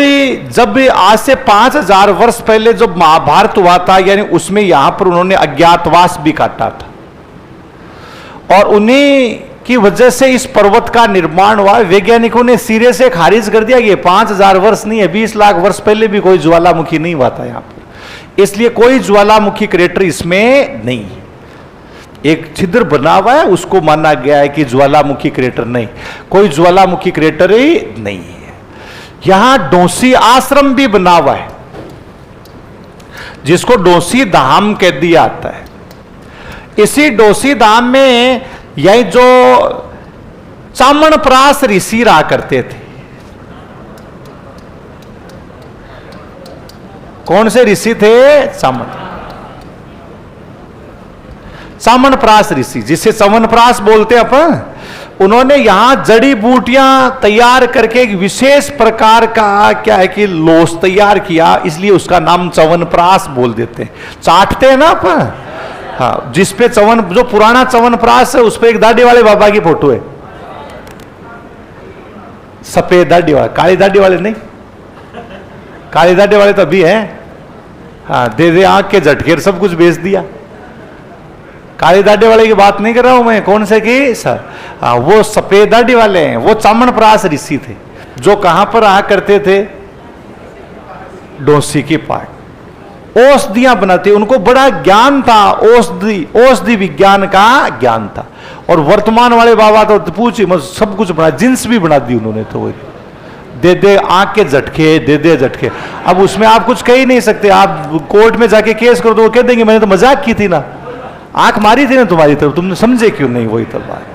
जब आज से 5000 वर्ष पहले जब महाभारत हुआ था, यानी उसमें यहां पर उन्होंने अज्ञातवास भी काटा था, और उन्हीं की वजह से इस पर्वत का निर्माण हुआ। वैज्ञानिकों ने सिरे से खारिज कर दिया कि 5000 वर्ष नहीं है, 20 लाख वर्ष पहले भी कोई ज्वालामुखी नहीं हुआ था यहां पर, इसलिए कोई ज्वालामुखी क्रेटर इसमें नहीं है। एक छिद्र बना हुआ है, उसको माना गया है कि ज्वालामुखी क्रेटर नहीं, कोई ज्वालामुखी क्रेटर ही नहीं है। यहां डोसी आश्रम भी बना हुआ है, जिसको डोसी धाम कह दिया आता है। इसी डोसी धाम में यही जो चामणप्रास ऋषि रहा करते थे। कौन से ऋषि थे? चामणप्रास ऋषि, जिसे चवनप्रास बोलते अपन, उन्होंने यहां जड़ी बूटियां तैयार करके एक विशेष प्रकार का क्या है कि लोस तैयार किया, इसलिए उसका नाम च्यवनप्राश बोल देते हैं। चाटते हैं ना अपन, हाँ, जिसपे चवन, जो पुराना च्यवनप्राश है उस पे एक दाढ़ी वाले बाबा की फोटो है, सफेद दाढ़ी वाले, काली दाढ़ी वाले नहीं, काली दाढ़ी वाले तो अभी है, हाँ, दे दे आंख के झटके सब कुछ बेच दिया। काली दाढ़ी वाले की बात नहीं कर रहा हूं मैं, कौन से की सर, हाँ, वो सफेद दाढ़ी वाले हैं, वो च्यवनप्राश ऋषि थे, जो कहां पर रहा करते थे, डोसी की पार्ट, औषधियां बनाते, उनको बड़ा ज्ञान था, औषधि विज्ञान का ज्ञान था। और वर्तमान वाले बाबा तो पूछिए मत, सब कुछ बना, जिन्स भी बना दी उन्होंने, तो वही दे दे आंख के झटके, दे दे झटके। अब उसमें आप कुछ कह ही नहीं सकते, आप कोर्ट में जाके केस करो तो वो कह देंगे मैंने तो मजाक की थी ना, आंख मारी थी ना तुम्हारी तरफ, तुमने समझे क्यों नहीं, वही तो बात।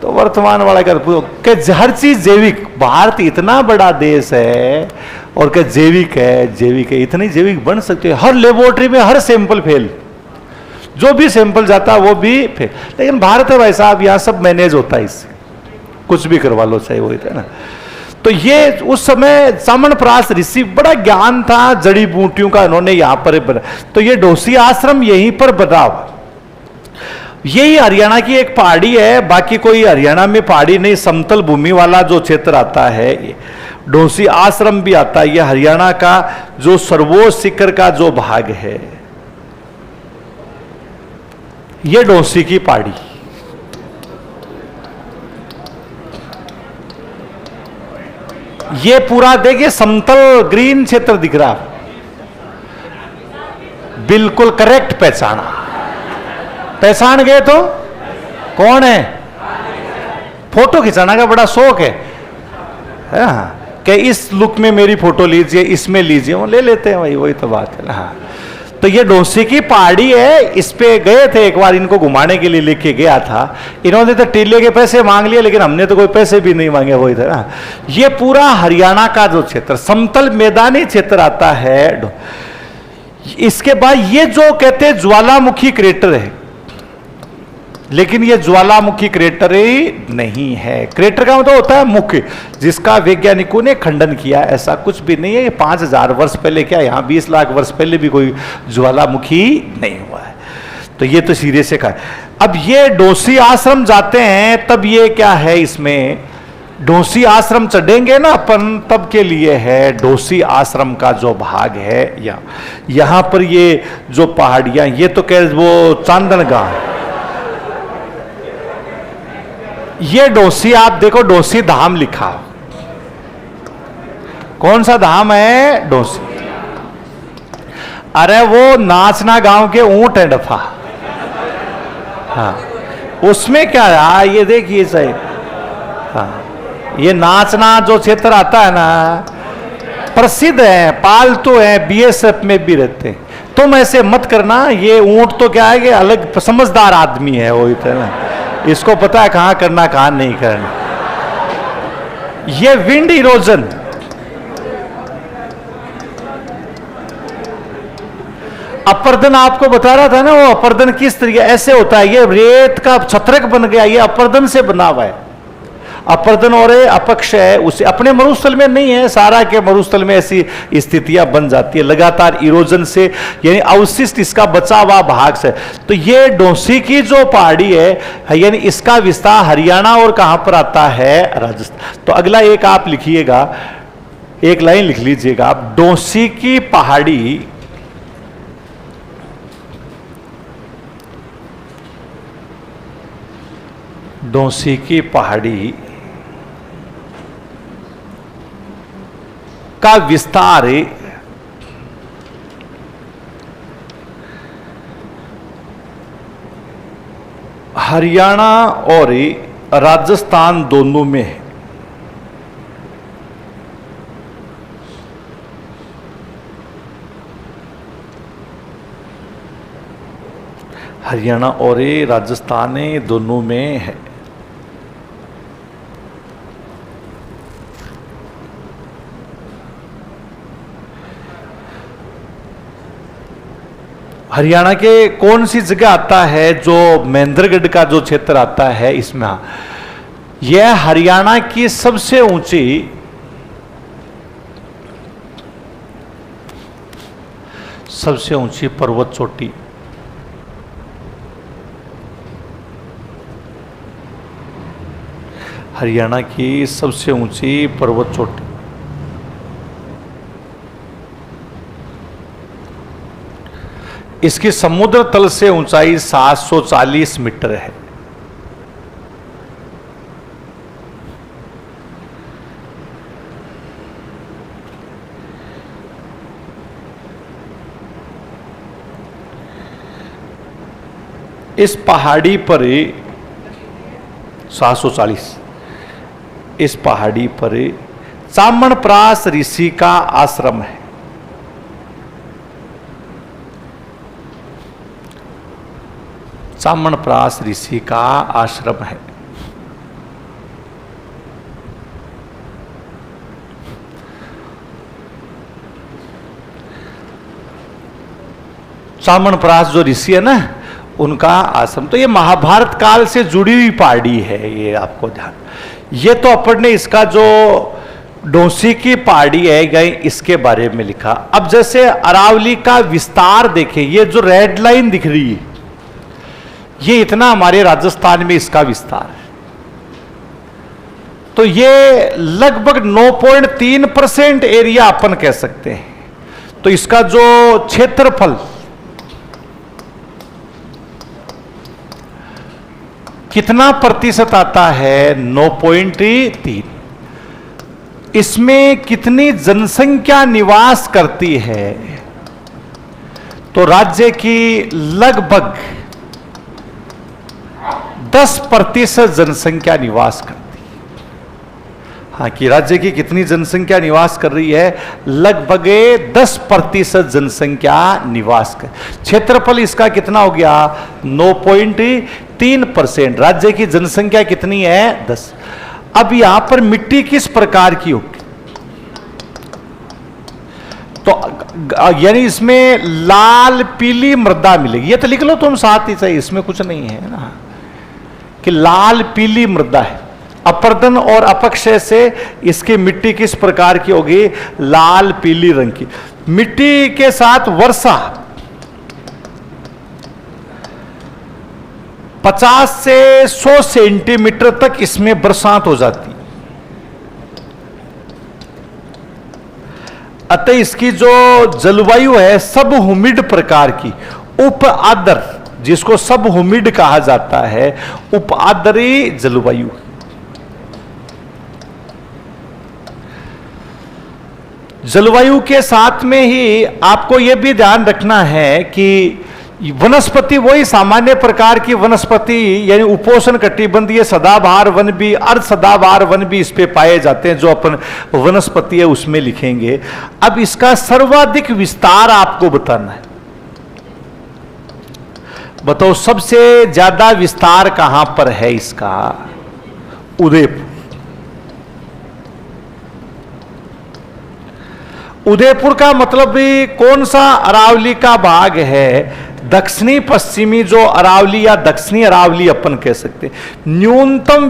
तो वर्तमान वाला कर हर चीज जैविक, भारत इतना बड़ा देश है और क्या जैविक है, इतनी जैविक बन सकते हैं, हर लेबोरेटरी में हर सैंपल फेल, जो भी सैंपल जाता है वो भी फेल। लेकिन भारत है भाई साहब, यहां सब मैनेज होता है, इससे कुछ भी करवा लो, चाहे वही था ना। तो ये उस समय च्यवनप्राश ऋषि, बड़ा ज्ञान था जड़ी बूटियों का, इन्होंने यहां पर बना। तो ये डोसी आश्रम यहीं पर बना, यही हरियाणा की एक पहाड़ी है, बाकी कोई हरियाणा में पहाड़ी नहीं, समतल भूमि वाला जो क्षेत्र आता है, डोसी आश्रम भी आता है। यह हरियाणा का जो सर्वोच्च शिखर का जो भाग है, यह डोसी की पहाड़ी। ये पूरा देखिए समतल ग्रीन क्षेत्र दिख रहा, बिल्कुल करेक्ट पहचाना, पहचान गए तो कौन है, फोटो खिंचाना का बड़ा शौक है, कि इस लुक में मेरी फोटो लीजिए, इसमें लीजिए, वो ले लेते हैं भाई, वही तो बात है ना। हाँ, तो ये डोसी की पहाड़ी है, इस पे गए थे एक बार, इनको घुमाने के लिए लेके गया था, इन्होंने तो टीले के पैसे मांग लिए, लेकिन हमने तो कोई पैसे भी नहीं मांगे, वही था ना। ये पूरा हरियाणा का जो क्षेत्र समतल मैदानी क्षेत्र आता है। इसके बाद ये जो कहते हैं ज्वालामुखी क्रेटर है, लेकिन ये ज्वालामुखी क्रेटर ही नहीं है। क्रेटर का मतलब होता है मुख्य, जिसका वैज्ञानिकों ने खंडन किया, ऐसा कुछ भी नहीं है। ये 5000 वर्ष पहले क्या, यहाँ 20 लाख वर्ष पहले भी कोई ज्वालामुखी नहीं हुआ है। तो ये तो सीधे से कहा। अब ये डोसी आश्रम जाते हैं, तब ये क्या है, इसमें डोसी आश्रम चढ़ेंगे ना अपन, तब के लिए है डोसी आश्रम का जो भाग है। यहाँ पर ये जो पहाड़ियां, ये तो कह वो चांदनगांव, ये डोसी, आप देखो डोसी धाम लिखा, कौन सा धाम है, डोसी। अरे वो नाचना गांव के ऊंट है डफा, हाँ, उसमें क्या है, ये देखिए सही, हाँ, ये नाचना जो क्षेत्र आता है ना, प्रसिद्ध है, पालतू है, बीएसएफ में भी रहते हैं। तुम ऐसे मत करना, ये ऊंट तो क्या है कि अलग समझदार आदमी है, वो इतना ना, इसको पता है कहां करना कहां नहीं करना। ये विंड इरोजन, अपर्दन आपको बता रहा था ना, वो अपर्दन किस तरीके ऐसे होता है, ये रेत का छत्रक बन गया, ये अपर्दन से बना हुआ है। अपर्दन और अपक्ष है, उसे अपने मरुस्थल में नहीं है, सारा के मरुस्थल में ऐसी स्थितियां बन जाती है लगातार इरोजन से, यानी अवशिष्ट इसका बचा हुआ भाग से। तो ये डोसी की जो पहाड़ी है, यानी इसका विस्तार हरियाणा और कहां पर आता है, राजस्थान। तो अगला एक आप लिखिएगा, एक लाइन लिख लीजिएगा आप, डोसी की पहाड़ी डोसी की पहाड़ी का विस्तार हरियाणा और राजस्थान दोनों में है। हरियाणा और राजस्थान दोनों में है। हरियाणा के कौन सी जगह आता है, जो महेंद्रगढ़ का जो क्षेत्र आता है इसमें, यह हरियाणा की सबसे ऊंची पर्वत चोटी। हरियाणा की सबसे ऊंची पर्वत चोटी। इसकी समुद्र तल से ऊंचाई 740 मीटर है। इस पहाड़ी पर 740, इस पहाड़ी पर चामणप्रास ऋषि का आश्रम है। चामणप्रास ऋषि का आश्रम है। चामणप्रास जो ऋषि है ना, उनका आश्रम। तो ये महाभारत काल से जुड़ी हुई पहाड़ी है, ये आपको ध्यान। ये तो अपन ने इसका जो डोसी की पहाड़ी है गई, इसके बारे में लिखा। अब जैसे अरावली का विस्तार देखें, ये जो रेड लाइन दिख रही है, ये इतना हमारे राजस्थान में इसका विस्तार है। तो ये लगभग 9.3% एरिया अपन कह सकते हैं। तो इसका जो क्षेत्रफल कितना प्रतिशत आता है? 9.3। इसमें कितनी जनसंख्या निवास करती है? तो राज्य की लगभग 10% जनसंख्या निवास करती है। हाँ, कि राज्य की कितनी जनसंख्या निवास कर रही है? लगभग 10% जनसंख्या निवास कर। क्षेत्रफल इसका कितना हो गया? 9.3%। राज्य की जनसंख्या कितनी है? 10। अब यहां पर मिट्टी किस प्रकार की होगी? तो यानी इसमें लाल पीली मृदा मिलेगी। ये तो लिख लो तुम साथ ही सही, इसमें कुछ नहीं है ना, कि लाल पीली मृदा है। अपर्दन और अपक्षय से इसकी मिट्टी किस प्रकार की होगी? लाल पीली रंग की। मिट्टी के साथ वर्षा 50 से 100 सेंटीमीटर तक इसमें बरसात हो जाती। अतः इसकी जो जलवायु है सब ह्यूमिड प्रकार की, उप आर्द्र, जिसको सब ह्यूमिड कहा जाता है, उप आर्द्री जलवायु। जलवायु के साथ में ही आपको यह भी ध्यान रखना है कि वनस्पति वही सामान्य प्रकार की वनस्पति, यानी उपोष्ण कटिबंधीय सदाबहार वन भी, अर्ध सदाबहार वन भी इस पे पाए जाते हैं, जो अपन वनस्पति है उसमें लिखेंगे। अब इसका सर्वाधिक विस्तार आपको बताना है। बताओ सबसे ज्यादा विस्तार कहां पर है इसका? उदयपुर। उदयपुर का मतलब भी कौन सा अरावली का भाग है? दक्षिणी पश्चिमी जो अरावली या दक्षिणी अरावली अपन कह सकते हैं। न्यूनतम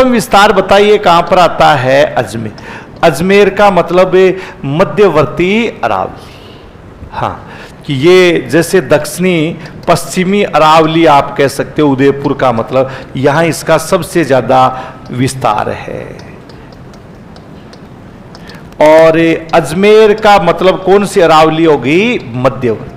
विस्तार बताइए कहां पर आता है? अजमेर। अजमेर का मतलब मध्यवर्ती अरावली। हाँ, कि ये जैसे दक्षिणी पश्चिमी अरावली आप कह सकते हो। उदयपुर का मतलब यहां इसका सबसे ज्यादा विस्तार है। और अजमेर का मतलब कौन सी अरावली होगी? मध्यवर्ती।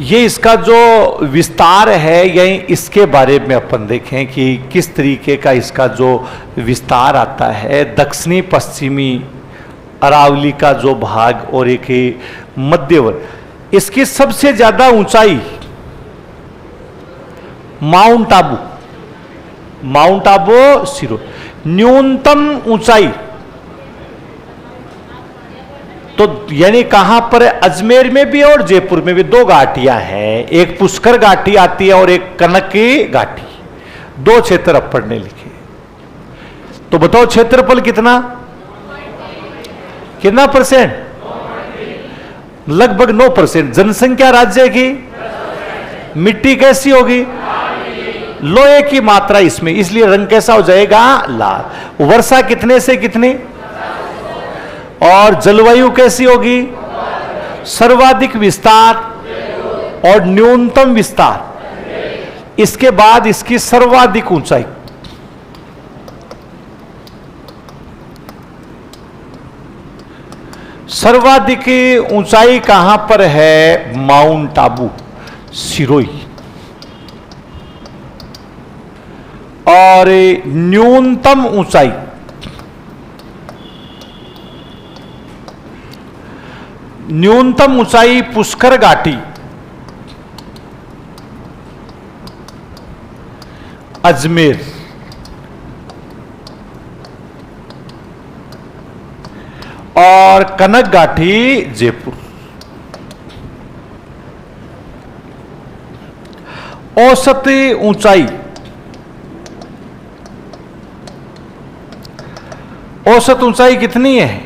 ये इसका जो विस्तार है, यही इसके बारे में अपन देखें कि किस तरीके का इसका जो विस्तार आता है। दक्षिणी पश्चिमी अरावली का जो भाग और एक मध्यवर्ती। इसकी सबसे ज्यादा ऊंचाई माउंट आबू, माउंट आबू सिरोही। न्यूनतम ऊंचाई तो यानी कहां पर है? अजमेर में भी और जयपुर में भी 2 घाटियां हैं। एक पुष्कर घाटी आती है और एक कनक की घाटी। 2 क्षेत्र अपन ने लिखे। तो बताओ क्षेत्रफल कितना? कितना परसेंट? लगभग 9%। जनसंख्या राज्य की, मिट्टी कैसी होगी? लोहे की मात्रा इसमें, इसलिए रंग कैसा हो जाएगा? लाल। वर्षा कितने से कितनी? और जलवायु कैसी होगी? सर्वाधिक विस्तार और न्यूनतम विस्तार। इसके बाद इसकी सर्वाधिक ऊंचाई। सर्वाधिक ऊंचाई कहां पर है? माउंट आबू, सिरोही। और न्यूनतम ऊंचाई पुष्कर घाटी, अजमेर। और कनक घाटी, जयपुर। औसत ऊंचाई, कितनी है?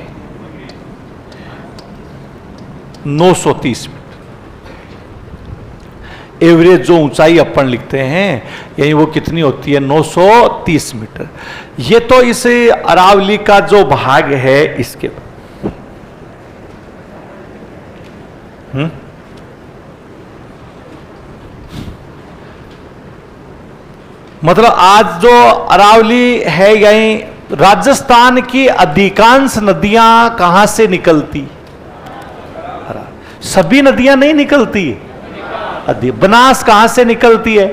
930 मीटर। एवरेज जो ऊंचाई अपन लिखते हैं यानी वो कितनी होती है? 930 मीटर। ये तो इस अरावली का जो भाग है इसके मतलब आज जो अरावली है यही राजस्थान की अधिकांश नदियां कहां से निकलती? सभी नदियां नहीं निकलती है। बनास कहां से निकलती है?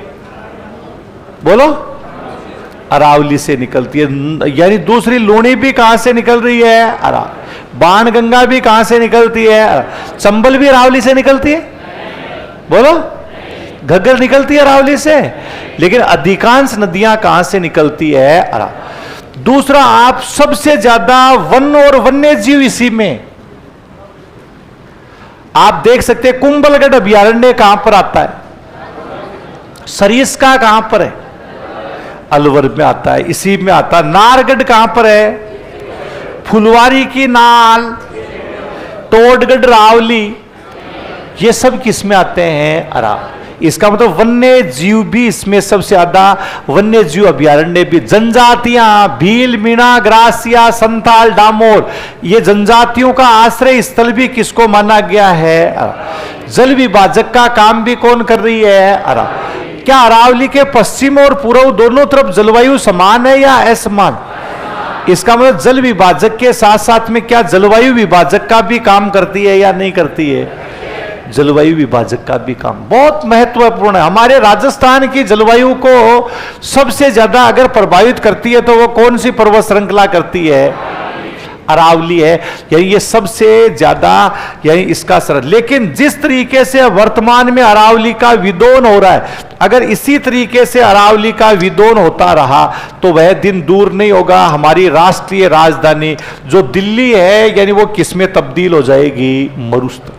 बोलो। अरावली से निकलती है। यानी दूसरी लूणी भी कहां से निकल रही है? अरावली। बाणगंगा भी कहां से निकलती है? चंबल भी अरावली से निकलती है? बोलो। घग्गर निकलती है अरावली से, लेकिन अधिकांश नदियां कहां से निकलती है? अरावली। दूसरा, आप सबसे ज्यादा वन और वन्य जीव इसी में आप देख सकते हैं। कुंभलगढ़ अभयारण्य कहां पर आता है? सरिस्का कहां पर है? अलवर में आता है, इसी में आता है। नारगढ़ कहां पर है? फुलवारी की नाल, टोडगढ़, रावली, ये सब किस में आते हैं? अरावली। इसका मतलब वन्य जीव भी इसमें सबसे ज्यादा, वन्य जीव अभयारण्य भी। जनजातियां भील, मीणा, ग्रासिया, संथाल, डामोर, ये जनजातियों का आश्रय स्थल भी किसको माना गया है? जल विभाजक का काम भी कौन कर रही है? अरावली। क्या अरावली के पश्चिम और पूर्व दोनों तरफ जलवायु समान है या असमान? इसका मतलब जल विभाजक के साथ साथ में क्या जलवायु विभाजक का भी काम करती है या नहीं करती है? जलवायु विभाजक का भी काम बहुत महत्वपूर्ण है। हमारे राजस्थान की जलवायु को सबसे ज्यादा अगर प्रभावित करती है तो वो कौन सी पर्वत श्रृंखला करती है? अरावली है। यानी ये सबसे ज्यादा यानी इसका असर। लेकिन जिस तरीके से वर्तमान में अरावली का विदोन हो रहा है, अगर इसी तरीके से अरावली का विदोन होता रहा तो वह दिन दूर नहीं होगा हमारी राष्ट्रीय राजधानी जो दिल्ली है यानी वो किसमें तब्दील हो जाएगी? मरुस्थल।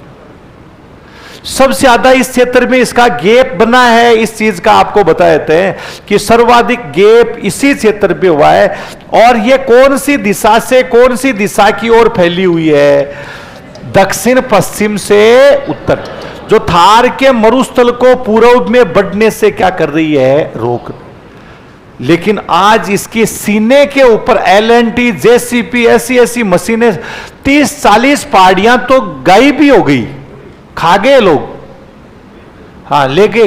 सबसे ज्यादा इस क्षेत्र में इसका गैप बना है। इस चीज का आपको बता देते हैं कि सर्वाधिक गैप इसी क्षेत्र पे हुआ है। और यह कौन सी दिशा से कौन सी दिशा की ओर फैली हुई है? दक्षिण पश्चिम से उत्तर, जो थार के मरुस्थल को पूर्व में बढ़ने से क्या कर रही है? रोक। लेकिन आज इसके सीने के ऊपर LNT, JCP, ऐसी मशीनें 30-40 पहाड़ियां तो गायब भी हो गई, खा गए लोग। हाँ, लेके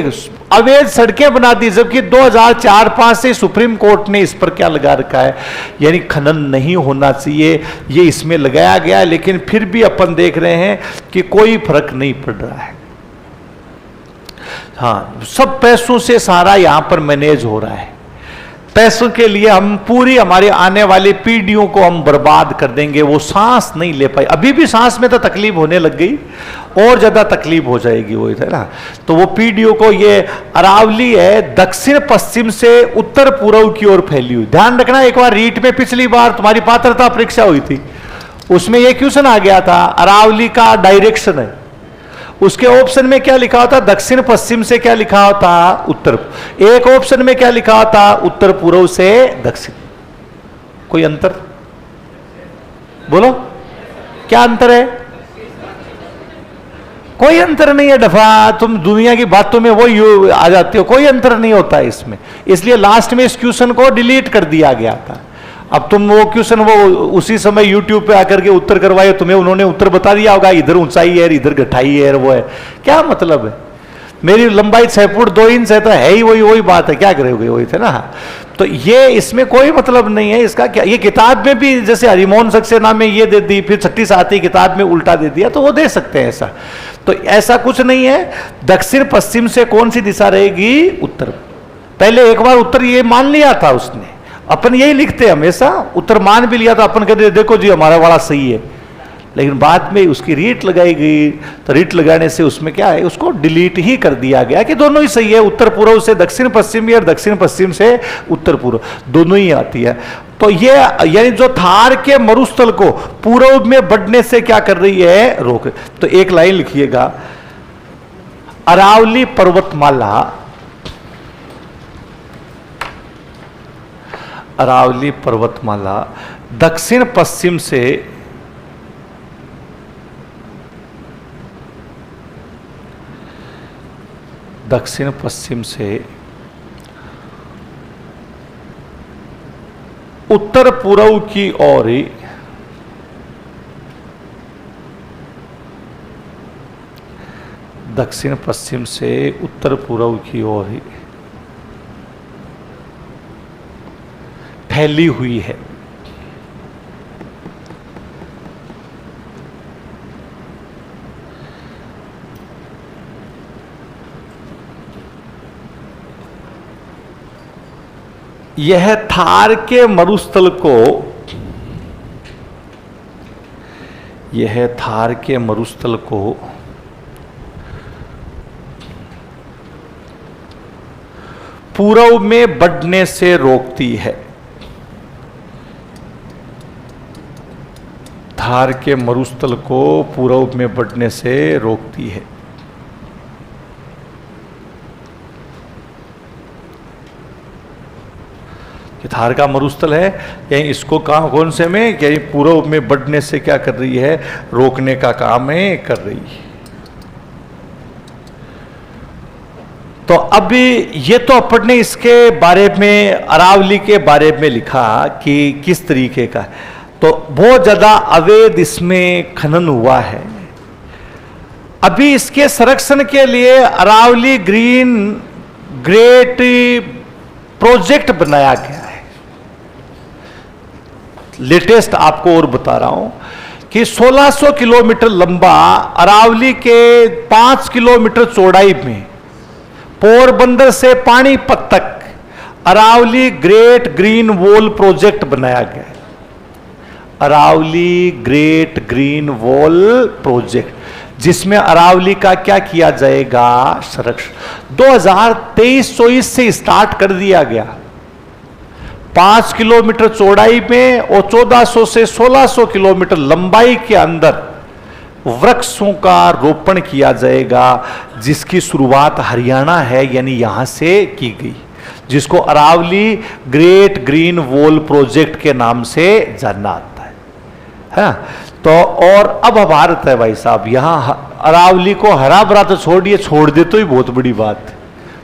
अवैध सड़कें बना दी, जबकि 2004-05 से सुप्रीम कोर्ट ने इस पर क्या लगा रखा है? यानी खनन नहीं होना चाहिए, ये इसमें लगाया गया है। लेकिन फिर भी अपन देख रहे हैं कि कोई फर्क नहीं पड़ रहा है। हाँ, सब पैसों से सारा यहां पर मैनेज हो रहा है। पैसों के लिए हम पूरी हमारे आने वाली पीढ़ियों को हम बर्बाद कर देंगे। वो सांस नहीं ले पाई। अभी भी सांस में तो तकलीफ होने लग गई, और ज्यादा तकलीफ हो जाएगी वो इधर ना। तो वो पीढ़ियों को, ये अरावली है दक्षिण पश्चिम से उत्तर पूर्व की ओर फैली हुई। ध्यान रखना, एक बार रीट में पिछली बार तुम्हारी पात्रता परीक्षा हुई थी, उसमें यह क्वेश्चन आ गया था अरावली का डायरेक्शन है। उसके ऑप्शन में क्या लिखा होता? दक्षिण पश्चिम से क्या लिखा होता? उत्तर। एक ऑप्शन में क्या लिखा होता? उत्तर पूर्व से दक्षिण। कोई अंतर? बोलो क्या अंतर है? कोई अंतर नहीं है डफा, तुम दुनिया की बातों में वो आ जाते हो, कोई अंतर नहीं होता है इसमें। इसलिए लास्ट में इस क्वेश्चन को डिलीट कर दिया गया था। अब तुम वो क्वेश्चन वो उसी समय यूट्यूब पे आकर के उत्तर करवाए, तुम्हें उन्होंने उत्तर बता दिया होगा, इधर ऊंचाई है इधर गठाई है वो है, क्या मतलब है? मेरी लंबाई 6 फुट 2 इंच है तो है ही वही बात है, क्या करोगे? वही थे ना। तो ये इसमें कोई मतलब नहीं है इसका। क्या ये किताब में भी जैसे हरिमोहन सक्सेना में ये दे दी, फिर 36 साथी किताब में उल्टा दे दिया, तो वो दे सकते हैं ऐसा। तो ऐसा कुछ नहीं है। दक्षिण पश्चिम से कौन सी दिशा रहेगी? उत्तर। पहले एक बार उत्तर ये मान लिया था उसने, अपन यही लिखते हमेशा, उत्तर मान भी लिया था, अपन कहते देखो जी हमारा वाला सही है। लेकिन बाद में उसकी रीट लगाई गई, तो रीट लगाने से उसमें क्या है, उसको डिलीट ही कर दिया गया कि दोनों ही सही है। उत्तर पूर्व से दक्षिण पश्चिम भी और दक्षिण पश्चिम से उत्तर पूर्व दोनों ही आती है। तो ये यानी जो थार के मरुस्थल को पूर्व में बढ़ने से क्या कर रही है? रोक। तो एक लाइन लिखिएगा, अरावली पर्वतमाला, अरावली पर्वतमाला दक्षिण पश्चिम से उत्तर पूर्व की ओर दक्षिण पश्चिम से उत्तर पूर्व की ओर फैली हुई है। यह थार के मरुस्थल को, यह थार के मरुस्थल को पूर्व में बढ़ने से रोकती है। थार के मरुस्थल को पूर्व में बढ़ने से रोकती है। थार का मरुस्थल है, यही इसको कहां कौन से में, यही पूर्व में बढ़ने से क्या कर रही है? रोकने का काम है कर रही है। तो अब ये तो अपन ने इसके बारे में, अरावली के बारे में लिखा कि किस तरीके का, तो बहुत ज्यादा अवैध इसमें खनन हुआ है। अभी इसके संरक्षण के लिए अरावली ग्रीन ग्रेट प्रोजेक्ट बनाया गया है। लेटेस्ट आपको और बता रहा हूं कि 1600 किलोमीटर लंबा अरावली के 5 किलोमीटर चौड़ाई में पोरबंदर से पानीपत तक Aravalli great green wall project बनाया गया है। Aravalli great green wall project, जिसमें अरावली का क्या किया जाएगा? संरक्षण। 2023-24 से स्टार्ट कर दिया गया। 5 किलोमीटर चौड़ाई में और 1400 से 1600 किलोमीटर लंबाई के अंदर वृक्षों का रोपण किया जाएगा, जिसकी शुरुआत हरियाणा है, यानी यहां से की गई, जिसको Aravalli great green wall project के नाम से जाना आता है। तो और अब भारत है भाई साहब, यहां अरावली को हरा भरा तो छोड़िए, छोड़ दे तो ही बहुत बड़ी बात।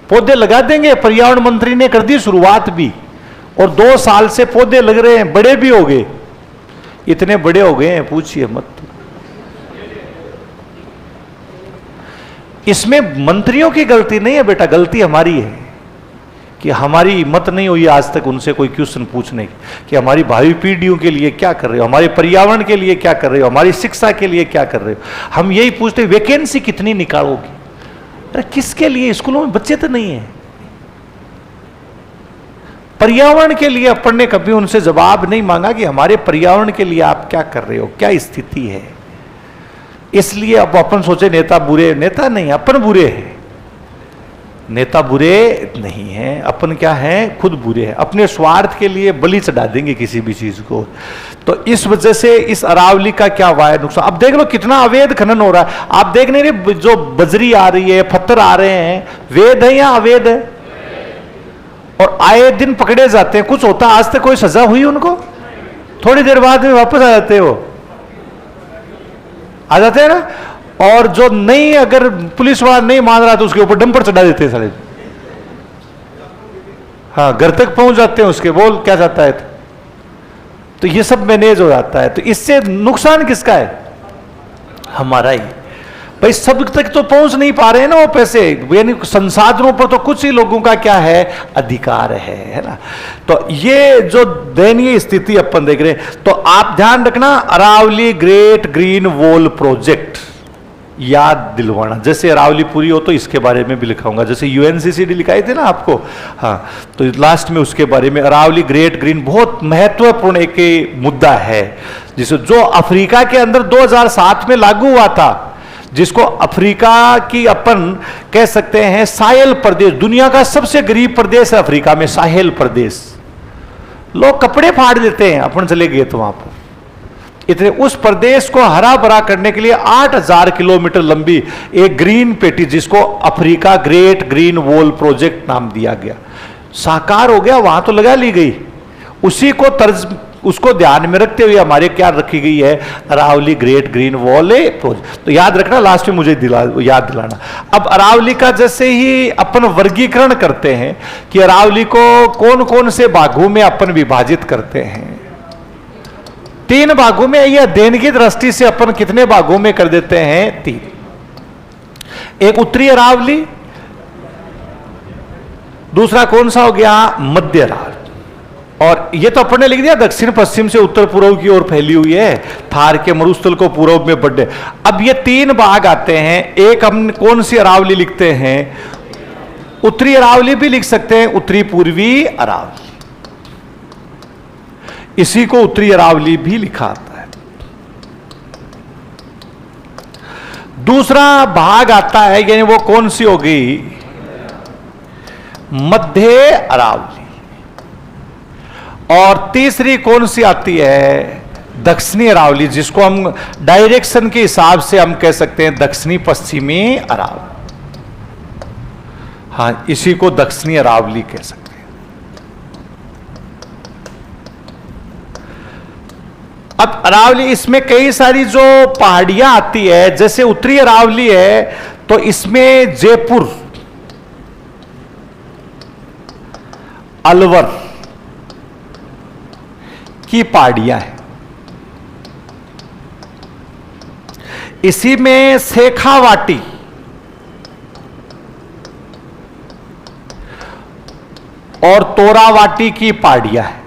पौधे लगा देंगे, पर्यावरण मंत्री ने कर दी शुरुआत भी, और 2 साल से पौधे लग रहे हैं, बड़े भी हो गए, इतने बड़े हो गए हैं पूछिए मत। इसमें मंत्रियों की गलती नहीं है बेटा, गलती हमारी है कि हमारी हिम्मत नहीं हुई आज तक उनसे कोई क्वेश्चन पूछने की कि हमारी भावी पीढ़ियों के लिए क्या कर रहे हो, हमारे पर्यावरण के लिए क्या कर रहे हो, हमारी शिक्षा के लिए क्या कर रहे हो। हम यही पूछते वैकेंसी कितनी निकालोगे? अरे किसके लिए? स्कूलों में बच्चे तो नहीं है। पर्यावरण के लिए अपन ने कभी उनसे जवाब नहीं मांगा कि हमारे पर्यावरण के लिए आप क्या कर रहे हो, क्या स्थिति है। इसलिए अब अपन सोचे नेता बुरे, नेता नहीं, अपन बुरे हैं। नेता बुरे नहीं हैं, अपन क्या हैं? खुद बुरे हैं, अपने स्वार्थ के लिए बलि चढ़ा देंगे किसी भी चीज को। तो इस वजह से इस अरावली का क्या हुआ है नुकसान। अब देख लो कितना अवैध खनन हो रहा है। आप देख नहीं रहे जो बजरी आ रही है, पत्थर आ रहे हैं, वैध है या अवैध है? और आए दिन पकड़े जाते हैं। कुछ होता आज तक कोई सजा हुई उनको? थोड़ी देर बाद में वापस आ जाते हो। आ जाते हैं ना। और जो नहीं, अगर पुलिस वाला नहीं मान रहा तो उसके ऊपर डंपर चढ़ा देते हैं साले। हाँ, घर तक पहुंच जाते हैं उसके, बोल क्या जाता है। तो ये सब मैनेज हो जाता है। तो इससे नुकसान किसका है? हमारा ही। भाई सब तक तो पहुंच नहीं पा रहे हैं ना वो पैसे, यानी संसाधनों पर तो कुछ ही लोगों का क्या है, अधिकार है ना। तो ये जो दयनीय स्थिति अपन देख रहे हैं। तो आप ध्यान रखना, Aravalli great green wall project याद दिलवाना। जैसे अरावली पूरी हो तो इसके बारे में भी लिखाऊंगा, जैसे यूएनसीसीडी लिखाई थी ना आपको। हाँ, तो लास्ट में उसके बारे में अरावली ग्रेट ग्रीन बहुत महत्वपूर्ण एक मुद्दा है, जिसे जो अफ्रीका के अंदर 2007 में लागू हुआ था, जिसको अफ्रीका की अपन कह सकते हैं साहेल प्रदेश, दुनिया का सबसे गरीब प्रदेश है अफ्रीका में साहेल प्रदेश। लोग कपड़े फाड़ देते हैं, अपन चले गए तो वहां पर इतने, उस प्रदेश को हरा भरा करने के लिए 8000 किलोमीटर लंबी एक ग्रीन पेटी, जिसको Africa great green wall project नाम दिया गया, साकार हो गया, वहां तो लगा ली गई। उसी को तर्ज, उसको ध्यान में रखते हुए हमारे क्या रखी गई है, Aravalli great green wall project. तो याद रखना, लास्ट में मुझे याद दिलाना। अब अरावली का जैसे ही अपन वर्गीकरण करते हैं कि अरावली को कौन कौन से भागों में अपन विभाजित करते हैं, 3 भागों में, या अध्ययन की दृष्टि से अपन कितने भागों में कर देते हैं, 3। एक उत्तरी अरावली, दूसरा कौन सा हो गया, मध्य अरावली, और ये तो अपन ने लिख दिया दक्षिण पश्चिम से उत्तर पूर्व की ओर फैली हुई है, थार के मरुस्थल को पूर्व में बढ़े। अब ये 3 भाग आते हैं। एक हम कौन सी अरावली लिखते हैं, उत्तरी अरावली भी लिख सकते हैं, उत्तरी पूर्वी अरावली, इसी को उत्तरी अरावली भी लिखा आता है। दूसरा भाग आता है, यानी वो कौन सी होगी, मध्य अरावली, और तीसरी कौन सी आती है, दक्षिणी अरावली, जिसको हम डायरेक्शन के हिसाब से हम कह सकते हैं दक्षिणी पश्चिमी अरावली। हाँ, इसी को दक्षिणी अरावली कह सकते हैं। अब अरावली, इसमें कई सारी जो पहाड़ियां आती है, जैसे उत्तरी अरावली है तो इसमें जयपुर, अलवर की पहाड़ियां हैं, इसी में शेखावाटी और तोरावाटी की पहाड़ियां हैं।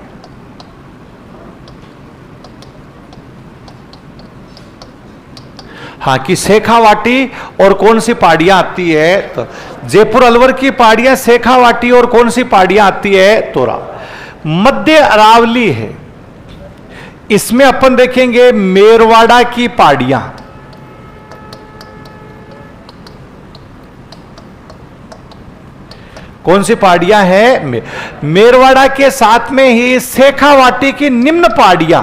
हाँ, कि शेखावाटी और कौन सी पहाड़ियां आती है, तो जयपुर अलवर की पहाड़ियां शेखावाटी, और कौन सी पहाड़ियां आती है, तोरा। मध्य अरावली है, इसमें अपन देखेंगे मेरवाड़ा की पहाड़ियां, कौन सी पहाड़ियां हैं, मेरवाड़ा के साथ में ही शेखावाटी की निम्न पहाड़ियां,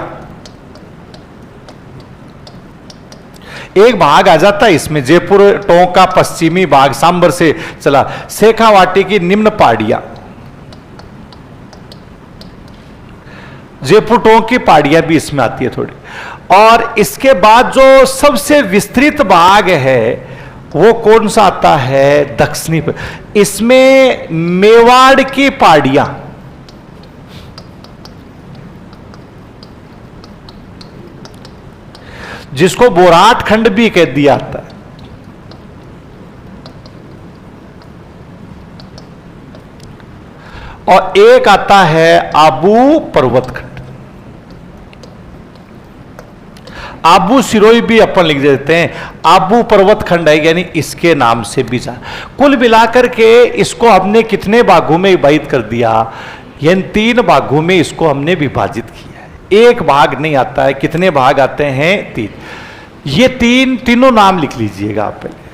एक भाग आ जाता है इसमें, जयपुर टोंक का पश्चिमी भाग सांबर से चला, शेखावाटी की निम्न पहाड़ियां, जयपुर टोंक की पहाड़ियां भी इसमें आती है थोड़ी। और इसके बाद जो सबसे विस्तृत भाग है वो कौन सा आता है, दक्षिणी, इसमें मेवाड़ की पहाड़ियां, जिसको बोराट खंड भी कह दिया जाता है। और एक आता है आबू पर्वत खंड, आबू सिरोही भी अपन लिख देते हैं, आबू पर्वत खंड है, यानी इसके नाम से भी जान। कुल मिलाकर के इसको हमने कितने भागों में विभाजित कर दिया, यानी 3 भागों में इसको हमने विभाजित किया है। एक भाग नहीं आता है, कितने भाग आते हैं, 3। ये तीनों नाम लिख लीजिएगा आप पहले।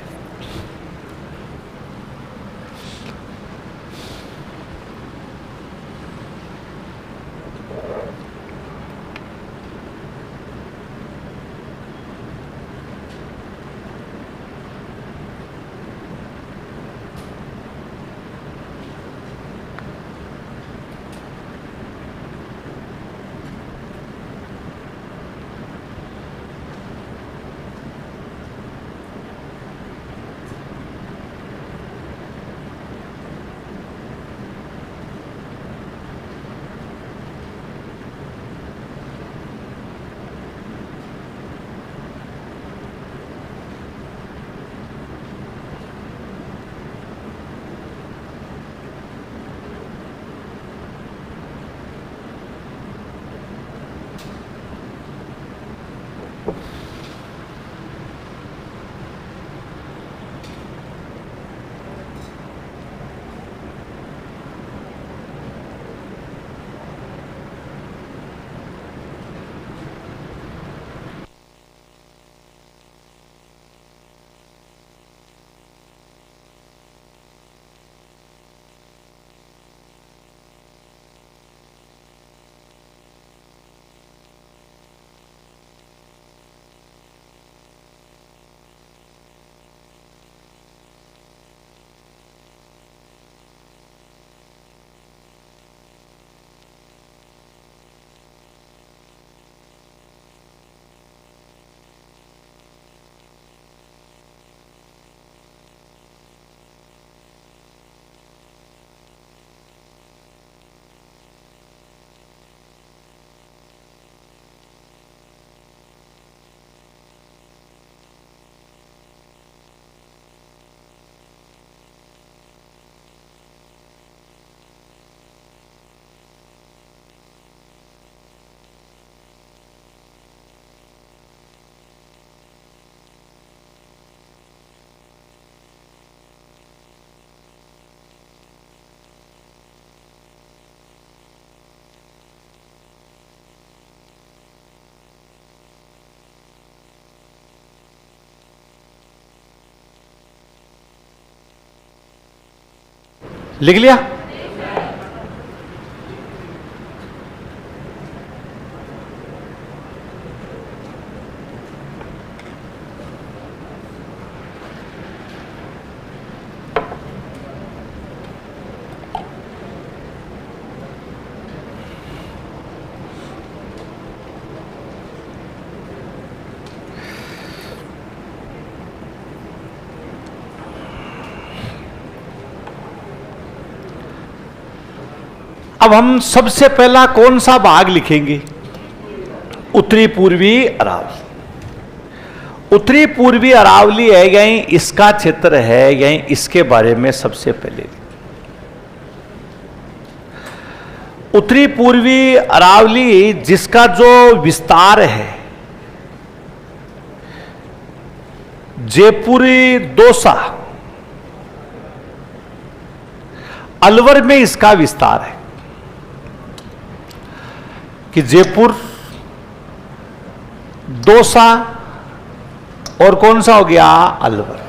लिख लिया? अब हम सबसे पहला कौन सा भाग लिखेंगे? उत्तरी पूर्वी अरावली। उत्तरी पूर्वी अरावली है, यही इसका क्षेत्र है, यही इसके बारे में सबसे पहले। उत्तरी पूर्वी अरावली जिसका जो विस्तार है, जयपुरी दौसा, अलवर में इसका विस्तार है कि जयपुर, दौसा और कौन सा हो गया? अलवर।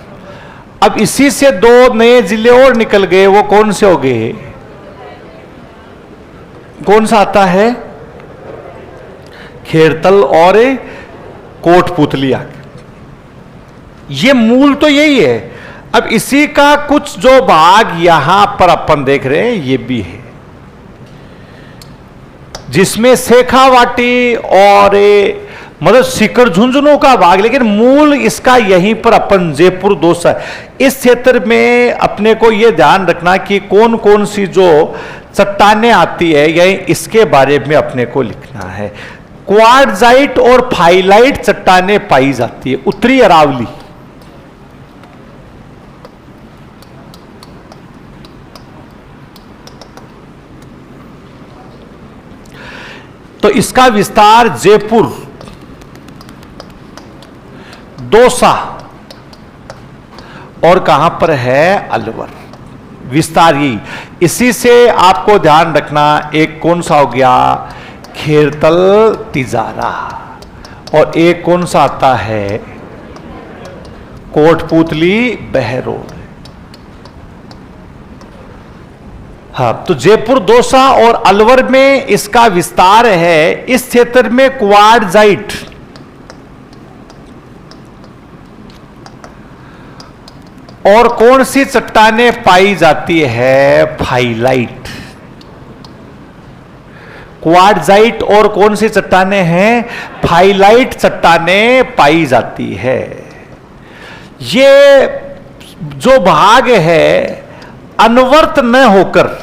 अब इसी से दो नए जिले और निकल गए, वो कौन से हो गए? कौन सा आता है? खेरतल और कोटपुतली आ गए। ये मूल तो यही है। अब इसी का कुछ जो भाग यहां पर अपन देख रहे हैं ये भी है, जिसमें शेखावाटी और मतलब सीकर झुंझुनू का भाग, लेकिन मूल इसका यहीं पर अपन जयपुर दौसा। इस क्षेत्र में अपने को यह ध्यान रखना कि कौन कौन सी जो चट्टानें आती है, यही इसके बारे में अपने को लिखना है। क्वार्टजाइट और फाइलाइट चट्टानें पाई जाती है उत्तरी अरावली। तो इसका विस्तार जयपुर, दौसा और कहां पर है? अलवर। विस्तार यही। इसी से आपको ध्यान रखना, एक कौन सा हो गया? खेरतल तिजारा, और एक कौन सा आता है? कोटपुतली बहरोड। हाँ, तो जयपुर, दौसा और अलवर में इसका विस्तार है। इस क्षेत्र में क्वार्टजाइट और कौन सी चट्टानें पाई जाती है? फाइलाइट। क्वार्टजाइट और कौन सी चट्टानें हैं? फाइलाइट चट्टानें पाई जाती है। ये जो भाग है अनवर्त न होकर,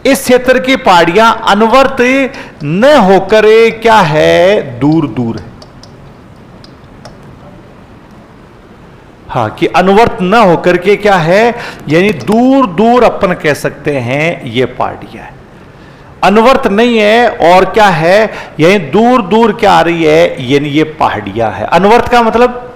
इस क्षेत्र की पहाड़ियां अनवर्त न होकर क्या है? दूर दूर है। हाँ, कि अनवर्त न होकर के क्या है? यानी दूर दूर अपन कह सकते हैं ये पहाड़ियां है, अनवर्त नहीं है। और क्या है? यानी दूर दूर क्या आ रही है? यानी ये पहाड़ियां है। अनवर्त का मतलब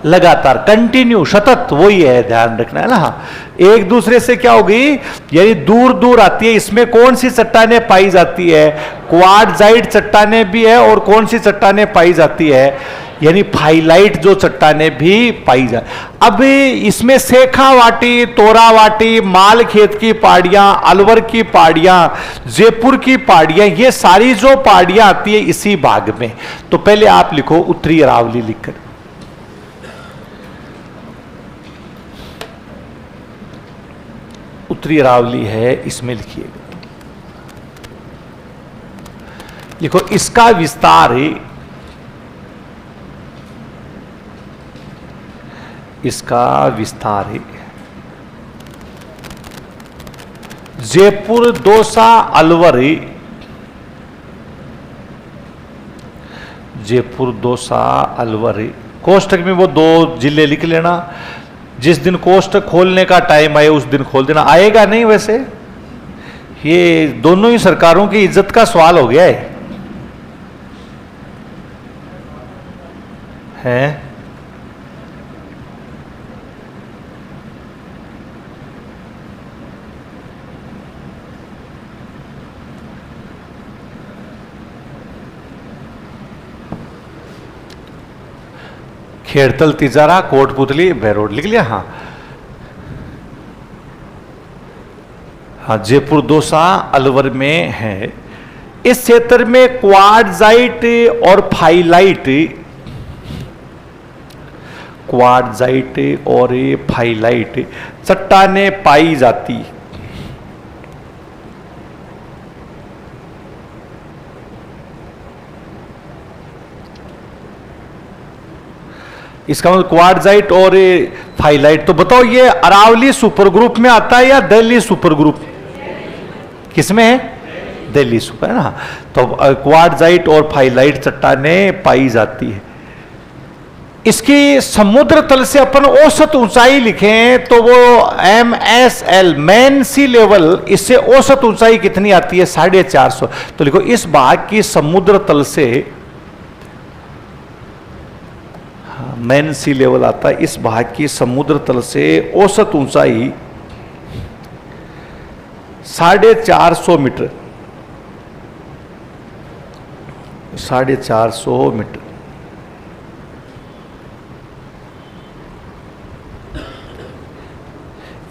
लगातार, कंटिन्यू, सतत, वही है, ध्यान रखना है ना। हाँ, एक दूसरे से क्या होगी? यानी दूर दूर आती है। इसमें कौन सी चट्टानें पाई जाती है? क्वार्टजाइट चट्टानें भी है, और कौन सी चट्टानें पाई जाती है? यानी फाइलाइट जो चट्टानें भी पाई जाती। अब इसमें शेखावाटी, तोरावाटी, मालखेत की पहाड़ियां, अलवर की पहाड़ियां, जयपुर की पहाड़ियां, ये सारी जो पहाड़ियां आती है इसी भाग में। तो पहले आप लिखो उत्तरी अरावली लिखकर। उत्तरी अरावली है, इसमें लिखिएगा। लिखो इसका विस्तार है, इसका विस्तार है जयपुर, दौसा, अलवर है। जयपुर, दौसा, अलवर है। कोष्टक में वो दो जिले लिख लेना। जिस दिन कोष्टक खोलने का टाइम आए उस दिन खोल देना। आएगा नहीं वैसे, ये दोनों ही सरकारों की इज्जत का सवाल हो गया है? खेरतल तिजारा, कोटपुतली, बहरोड लिख लिया। हाँ, हाँ, जयपुर दोसा अलवर में है। इस क्षेत्र में क्वार्टजाइट और फाइलाइट, क्वार्टजाइट और फाइलाइट चट्टानें पाई जाती। इसका मतलब क्वार्टजाइट और फाइलाइट। तो बताओ ये अरावली सुपर ग्रुप में आता है या दिल्ली सुपर ग्रुप? किसमें है? दिल्ली सुपर, है ना। तो क्वार्टजाइट और फाइलाइट चट्टानें पाई जाती है। इसकी समुद्र तल से अपन औसत ऊंचाई लिखें तो वो MSL मेन सी लेवल, इससे औसत ऊंचाई कितनी आती है? 450। तो लिखो इस भाग की समुद्र तल से, मेन सी लेवल आता है, इस भाग की समुद्र तल से औसत ऊंचाई 450 मीटर, 450 मीटर।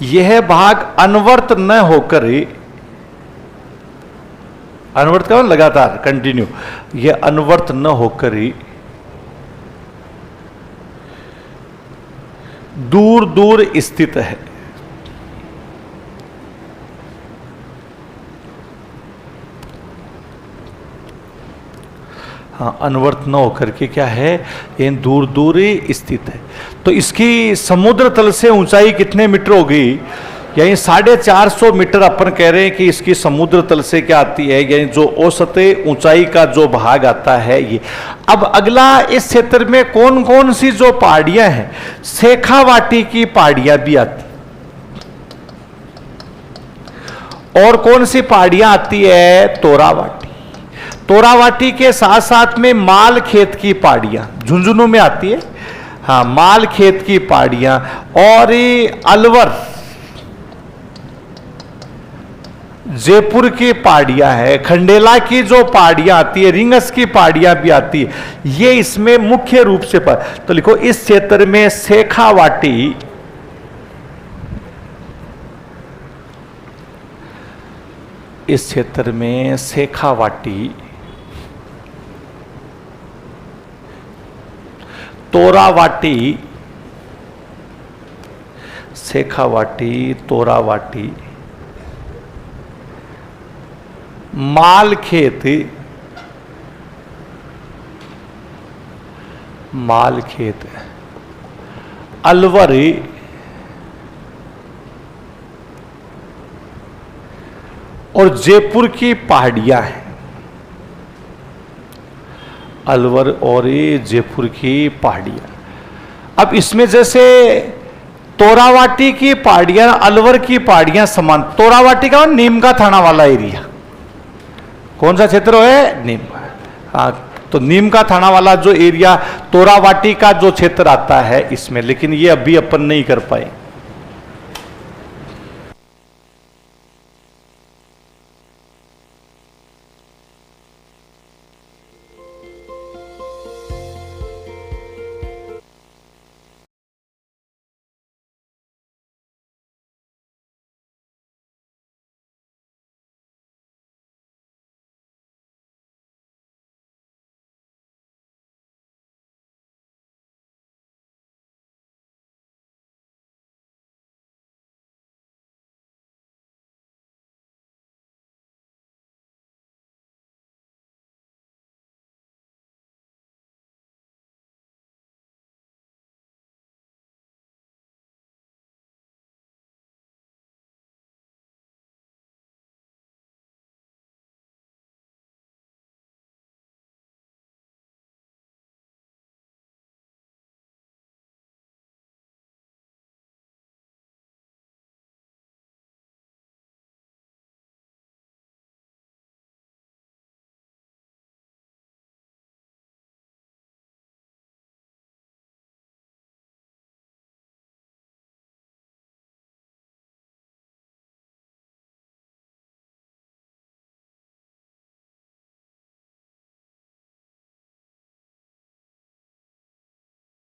यह भाग अनवर्त न होकर, अनवर्त का लगातार कंटिन्यू, यह अनवर्त न होकर दूर दूर स्थित है। हाँ, अनवर्त न होकर के क्या है, ये दूर दूर स्थित है। तो इसकी समुद्र तल से ऊंचाई कितने मीटर होगी? यानी 450 मीटर अपन कह रहे हैं कि इसकी समुद्र तल से क्या आती है, यानी जो औसत ऊंचाई का जो भाग आता है ये। अब अगला, इस क्षेत्र में कौन कौन सी जो पहाड़ियां हैं, शेखावाटी की पहाड़ियां भी आती, और कौन सी पहाड़ियां आती है? तोरावाटी। तोरावाटी के साथ साथ में माल खेत की पहाड़ियां झुंझुनू में आती है। हाँ, माल खेत की पहाड़ियां, और अलवर जयपुर की पहाड़ियां है, खंडेला की जो पहाड़ियां आती है, रिंगस की पहाड़ियां भी आती है, ये इसमें मुख्य रूप से तो लिखो इस क्षेत्र में शेखावाटी, इस क्षेत्र में शेखावाटी, तोरावाटी, शेखावाटी, तोरावाटी, मालखेत, मालखेत, अलवर, और जयपुर की पहाड़ियां हैं। अलवर और जयपुर की पहाड़ियां। अब इसमें जैसे तोरावाटी की पहाड़ियां, अलवर की पहाड़ियां समान। तोरावाटी का नीम का थाना वाला एरिया, कौन सा क्षेत्र है? नीम। हाँ, तो नीम का थाना वाला जो एरिया, तोरावाटी का जो क्षेत्र आता है इसमें, लेकिन ये अभी अपन नहीं कर पाए।